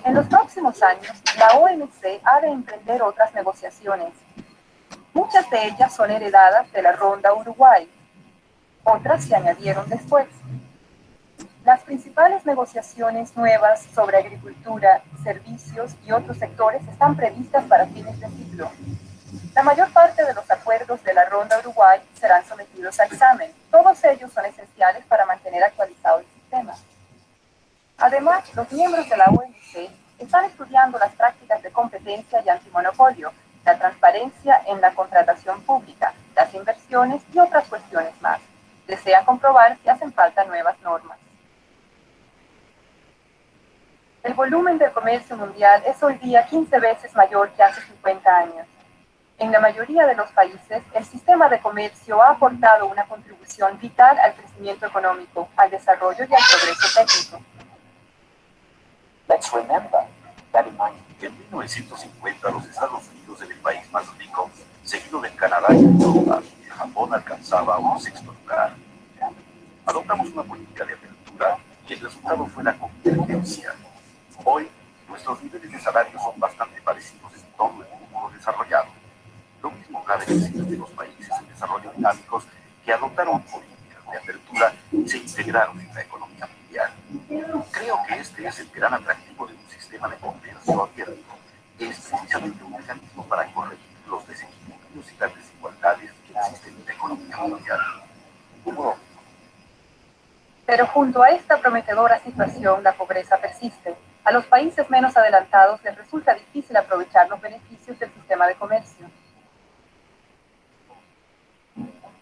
En los próximos años, la OMC ha de emprender otras negociaciones. Muchas de ellas son heredadas de la Ronda Uruguay. Otras se añadieron después. Las principales negociaciones nuevas sobre agricultura, servicios y otros sectores están previstas para fines de siglo. La mayor parte de los acuerdos de la Ronda Uruguay serán sometidos a examen. Todos ellos son esenciales para mantener actualizado el sistema. Además, los miembros de la OMC están estudiando las prácticas de competencia y antimonopolio, la transparencia en la contratación pública, las inversiones y otras cuestiones más. Desean comprobar si hacen falta nuevas normas. El volumen del comercio mundial es hoy día 15 veces mayor que hace 50 años. En la mayoría de los países, el sistema de comercio ha aportado una contribución vital al crecimiento económico, al desarrollo y al progreso técnico. Let's remember that en 1950 los Estados Unidos era el país más rico, seguido de Canadá y Europa. Japón alcanzaba un 6º lugar. Adoptamos una política de apertura y el resultado fue la competencia. Hoy, nuestros niveles de salario son bastante parecidos en todo el mundo desarrollado. Lo mismo cabe decir de los países en desarrollo dinámicos que adoptaron políticas de apertura y se integraron en la economía mundial. Creo que este es el gran atractivo de un sistema de comercio abierto. Es precisamente un mecanismo para corregir los desequilibrios y las desigualdades que existen en la economía mundial. Pero junto a esta prometedora situación, la pobreza persiste. A los países menos adelantados les resulta difícil aprovechar los beneficios del sistema de comercio.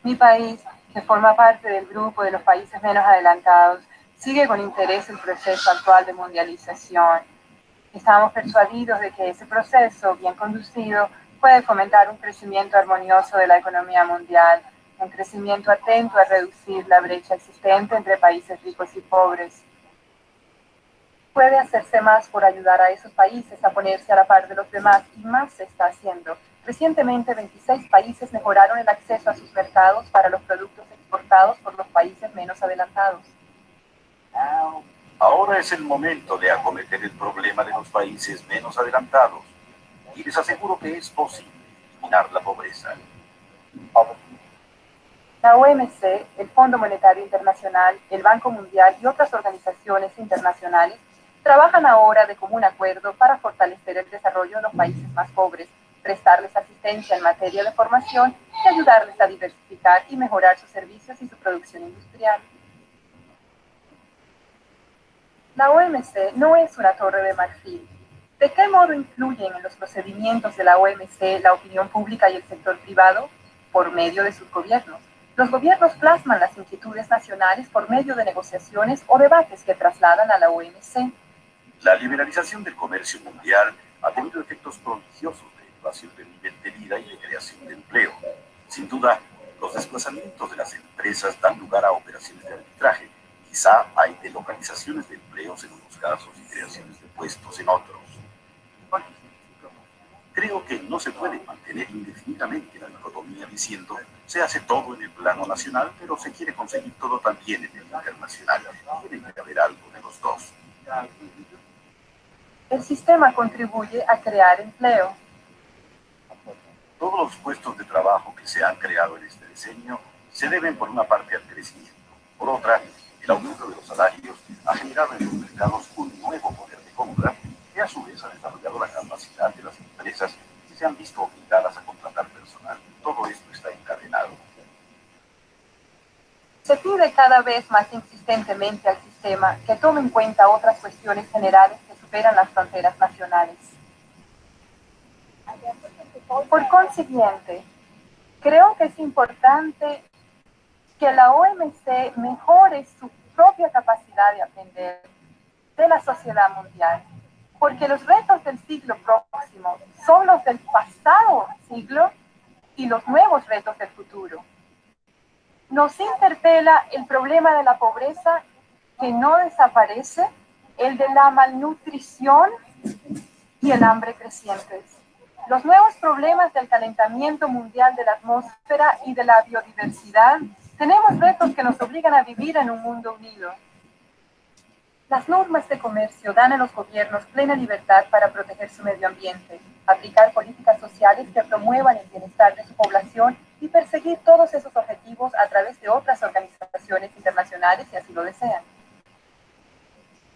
Mi país, que forma parte del grupo de los países menos adelantados, sigue con interés el proceso actual de mundialización. Estamos persuadidos de que ese proceso, bien conducido, puede fomentar un crecimiento armonioso de la economía mundial, un crecimiento atento a reducir la brecha existente entre países ricos y pobres. Puede hacerse más por ayudar a esos países a ponerse a la par de los demás, y más se está haciendo. Recientemente, 26 países mejoraron el acceso a sus mercados para los productos exportados por los países menos adelantados. Ahora es el momento de acometer el problema de los países menos adelantados. Y les aseguro que es posible eliminar la pobreza. La OMC, el Fondo Monetario Internacional, el Banco Mundial y otras organizaciones internacionales trabajan ahora de común acuerdo para fortalecer el desarrollo de los países más pobres, prestarles asistencia en materia de formación y ayudarles a diversificar y mejorar sus servicios y su producción industrial. La OMC no es una torre de marfil. ¿De qué modo influyen en los procedimientos de la OMC la opinión pública y el sector privado? Por medio de sus gobiernos. Los gobiernos plasman las inquietudes nacionales por medio de negociaciones o debates que trasladan a la OMC. La liberalización del comercio mundial ha tenido efectos prodigiosos de elevación del nivel de vida y de creación de empleo. Sin duda, los desplazamientos de las empresas dan lugar a operaciones de arbitraje. Quizá hay delocalizaciones de empleos en unos casos y creaciones de puestos en otros. Creo que no se puede mantener indefinidamente la dicotomía diciendo se hace todo en el plano nacional, pero se quiere conseguir todo también en el internacional. Tiene que haber algo de los dos. El sistema contribuye a crear empleo. Todos los puestos de trabajo que se han creado en este diseño se deben por una parte al crecimiento. Por otra, el aumento de los salarios ha generado en los mercados un nuevo poder de compra que a su vez ha desarrollado la capacidad de las empresas que se han visto obligadas a contratar personal. Todo esto está encadenado. Se pide cada vez más insistentemente al sistema que tome en cuenta otras cuestiones generales que superan las fronteras nacionales. Por consiguiente, creo que es importante que la OMC mejore su propia capacidad de aprender de la sociedad mundial, porque los retos del siglo próximo son los del pasado siglo y los nuevos retos del futuro. Nos interpela el problema de la pobreza que no desaparece, el de la malnutrición y el hambre crecientes. Los nuevos problemas del calentamiento mundial de la atmósfera y de la biodiversidad. Tenemos retos que nos obligan a vivir en un mundo unido. Las normas de comercio dan a los gobiernos plena libertad para proteger su medio ambiente, aplicar políticas sociales que promuevan el bienestar de su población y perseguir todos esos objetivos a través de otras organizaciones internacionales si así lo desean.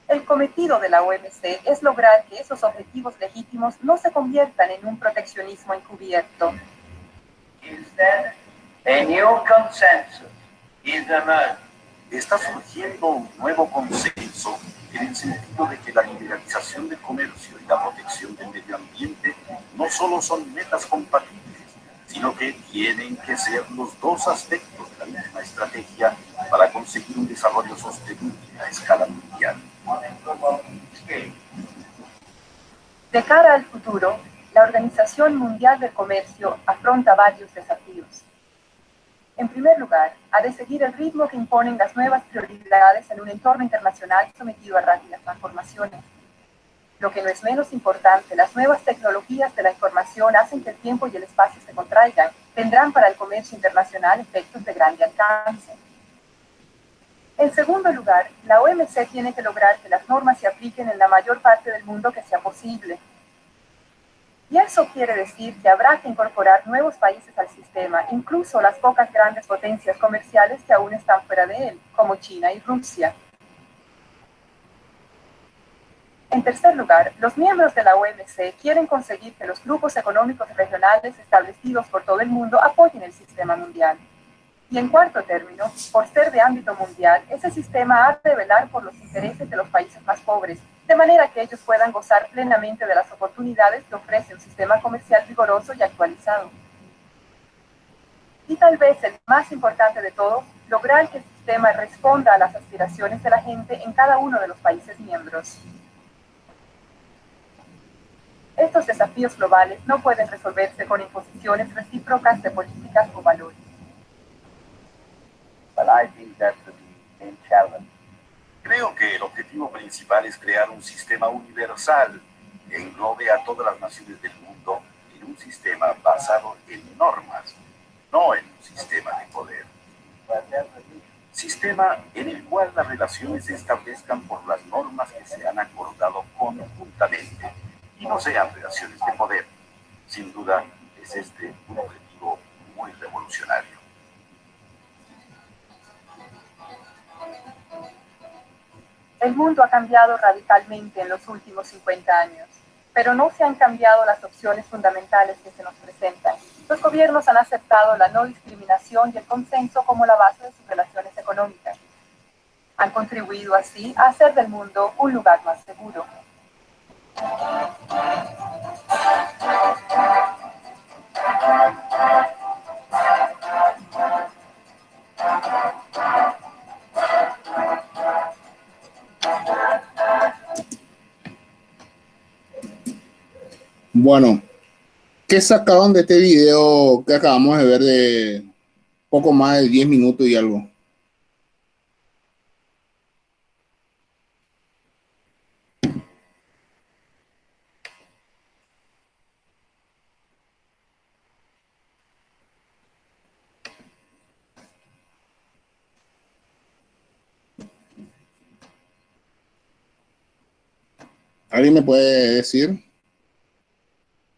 El cometido de la OMC es lograr que esos objetivos legítimos no se conviertan en un proteccionismo encubierto. Está surgiendo un nuevo consenso en el sentido de que la liberalización del comercio y la protección del medio ambiente no solo son metas compatibles, sino que tienen que ser los dos aspectos de la misma estrategia para conseguir un desarrollo sostenible a escala mundial. De cara al futuro, la Organización Mundial del Comercio afronta varios desafíos. En primer lugar, ha de seguir el ritmo que imponen las nuevas prioridades en un entorno internacional sometido a rápidas transformaciones. Lo que no es menos importante, las nuevas tecnologías de la información hacen que el tiempo y el espacio se contraigan, tendrán para el comercio internacional efectos de grande alcance. En segundo lugar, la OMC tiene que lograr que las normas se apliquen en la mayor parte del mundo que sea posible. Y eso quiere decir que habrá que incorporar nuevos países al sistema, incluso las pocas grandes potencias comerciales que aún están fuera de él, como China y Rusia. En tercer lugar, los miembros de la OMC quieren conseguir que los grupos económicos regionales establecidos por todo el mundo apoyen el sistema mundial. Y en cuarto término, por ser de ámbito mundial, ese sistema ha de velar por los intereses de los países más pobres, de manera que ellos puedan gozar plenamente de las oportunidades que ofrece un sistema comercial vigoroso y actualizado. Y tal vez el más importante de todo, lograr que el sistema responda a las aspiraciones de la gente en cada uno de los países miembros. Estos desafíos globales no pueden resolverse con imposiciones recíprocas de políticas o valores. But I think that the main challenge Creo que el objetivo principal es crear un sistema universal que englobe a todas las naciones del mundo en un sistema basado en normas, no en un sistema de poder. Sistema en el cual las relaciones se establezcan por las normas que se han acordado conjuntamente y no sean relaciones de poder. Sin duda, es este un objetivo muy revolucionario. El mundo ha cambiado radicalmente en los últimos 50 años, pero no se han cambiado las opciones fundamentales que se nos presentan. Los gobiernos han aceptado la no discriminación y el consenso como la base de sus relaciones económicas. Han contribuido así a hacer del mundo un lugar más seguro. Bueno, ¿qué sacaron de este video que acabamos de ver de poco más de 10 minutos y algo? ¿Alguien me puede decir?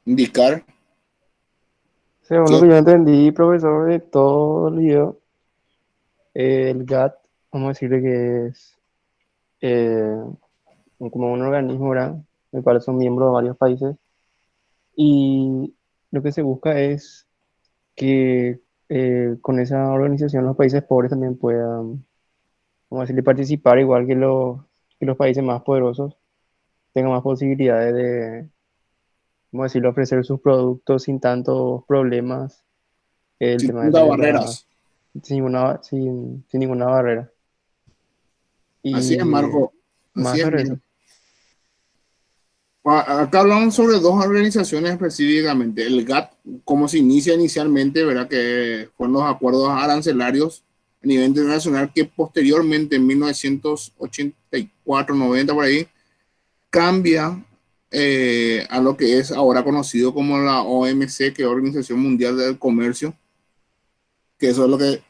Indicar. Según lo que yo entendí, profesor, de todo el video, el GATT, vamos a decirle que es como un organismo, ¿verdad? Del cual son miembros de varios países. Y lo que se busca es que con esa organización los países pobres también puedan, vamos a decirle, participar igual que los países más poderosos, tengan más posibilidades de, vamos a decirlo, ofrecer sus productos sin tantos problemas. El Sin tema de barreras. sin ninguna barrera. Así es, Y Marco. más Así es. sobre eso. Acá hablamos sobre dos organizaciones específicamente. El GATT, como se inicia inicialmente, ¿verdad? Que fueron los acuerdos arancelarios a nivel internacional que posteriormente, en 1984, 90 por ahí, cambia a lo que es ahora conocido como la OMC, que es Organización Mundial del Comercio, que eso es lo que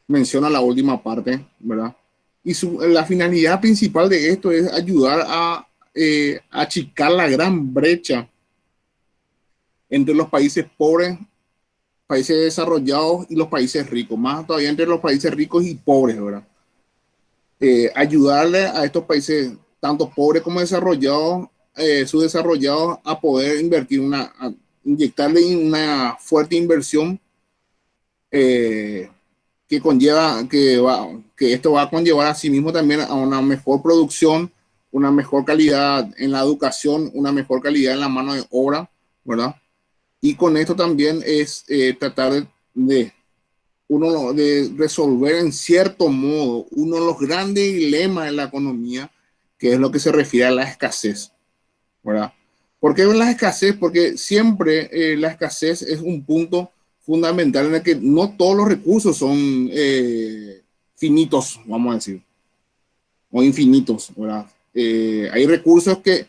menciona la última parte, ¿verdad? Y la finalidad principal de esto es ayudar a achicar la gran brecha entre los países pobres, países desarrollados y los países ricos, más todavía entre los países ricos y pobres, ¿verdad? Ayudarle a estos países, tanto pobres como desarrollados, subdesarrollados, a poder invertir a inyectarle una fuerte inversión que conlleva, que esto va a conllevar a sí mismo también a una mejor producción, una mejor calidad en la educación, una mejor calidad en la mano de obra, ¿verdad? Y con esto también es tratar de resolver en cierto modo uno de los grandes dilemas de la economía, que es lo que se refiere a la escasez, ¿verdad? ¿Por qué la escasez? Porque siempre la escasez es un punto fundamental en el que no todos los recursos son finitos, vamos a decir, o infinitos, ¿verdad? Hay recursos que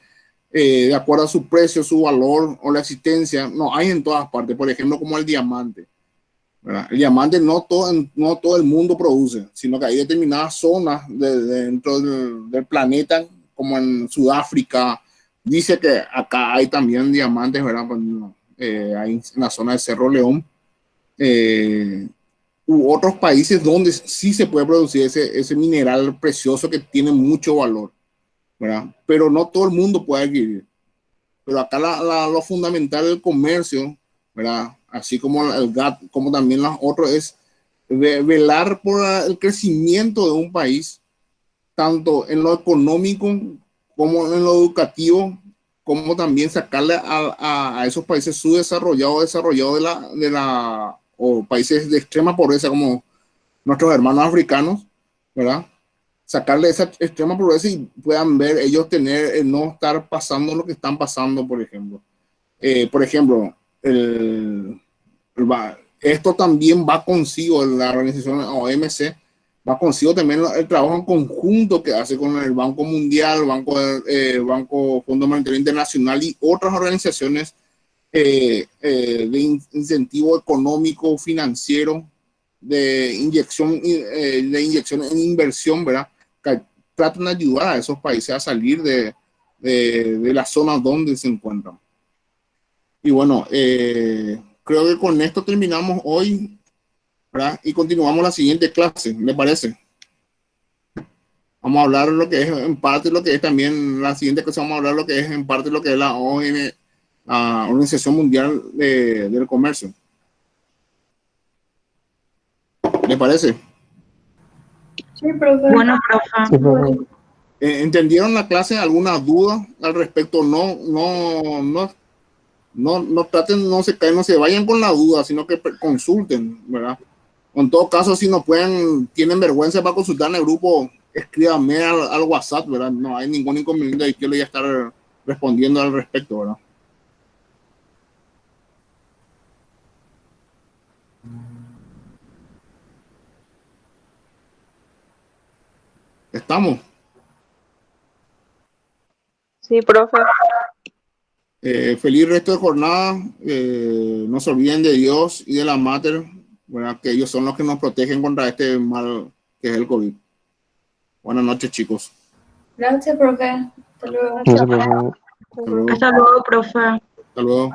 de acuerdo a su precio, su valor o la existencia, no hay en todas partes. Por ejemplo, como el diamante, ¿verdad? El diamante no todo el mundo produce, sino que hay determinadas zonas dentro del planeta, como en Sudáfrica. Dice que acá hay también diamantes, ¿verdad? Hay en la zona de Cerro León, u otros países donde sí se puede producir ese mineral precioso que tiene mucho valor, ¿verdad? Pero no todo el mundo puede adquirir. Pero acá lo fundamental del comercio, ¿verdad? Así como el GATT, como también los otros, es velar por el crecimiento de un país, tanto en lo económico como en lo educativo, como también sacarle a esos países subdesarrollados, o países de extrema pobreza como nuestros hermanos africanos, ¿verdad? Sacarle esa extrema pobreza y puedan ver ellos no estar pasando lo que están pasando, por ejemplo. Esto también va consigo, la organización OMC, va consigo también el trabajo en conjunto que hace con el Banco Mundial, Banco Fondo Monetario Internacional y otras organizaciones de incentivo económico, financiero, de inyección en inversión, ¿verdad? Que tratan de ayudar a esos países a salir de las zonas donde se encuentran. Y bueno, creo que con esto terminamos hoy, ¿verdad? Y continuamos la siguiente clase, ¿me parece? Vamos a hablar lo que es en parte lo que es también la siguiente clase, vamos a hablar lo que es en parte lo que es la OMC, la Organización Mundial del Comercio. ¿Le parece? Sí, profe. Bueno, profe. Sí, profe. ¿Entendieron la clase? ¿Alguna duda al respecto? No traten, no se vayan con la duda, sino que consulten, ¿verdad? En todo caso, si no tienen vergüenza para consultar en el grupo, escríbanme al WhatsApp, ¿verdad? No hay ningún inconveniente y yo le voy a estar respondiendo al respecto, ¿verdad? ¿Estamos? Sí, profe. Feliz resto de jornada. No se olviden de Dios y de la Mater, ¿verdad? Que ellos son los que nos protegen contra este mal que es el COVID. Buenas noches, chicos. Gracias, profe. Hasta luego. No se preocupen. Hasta luego. Hasta luego, profe. Hasta luego.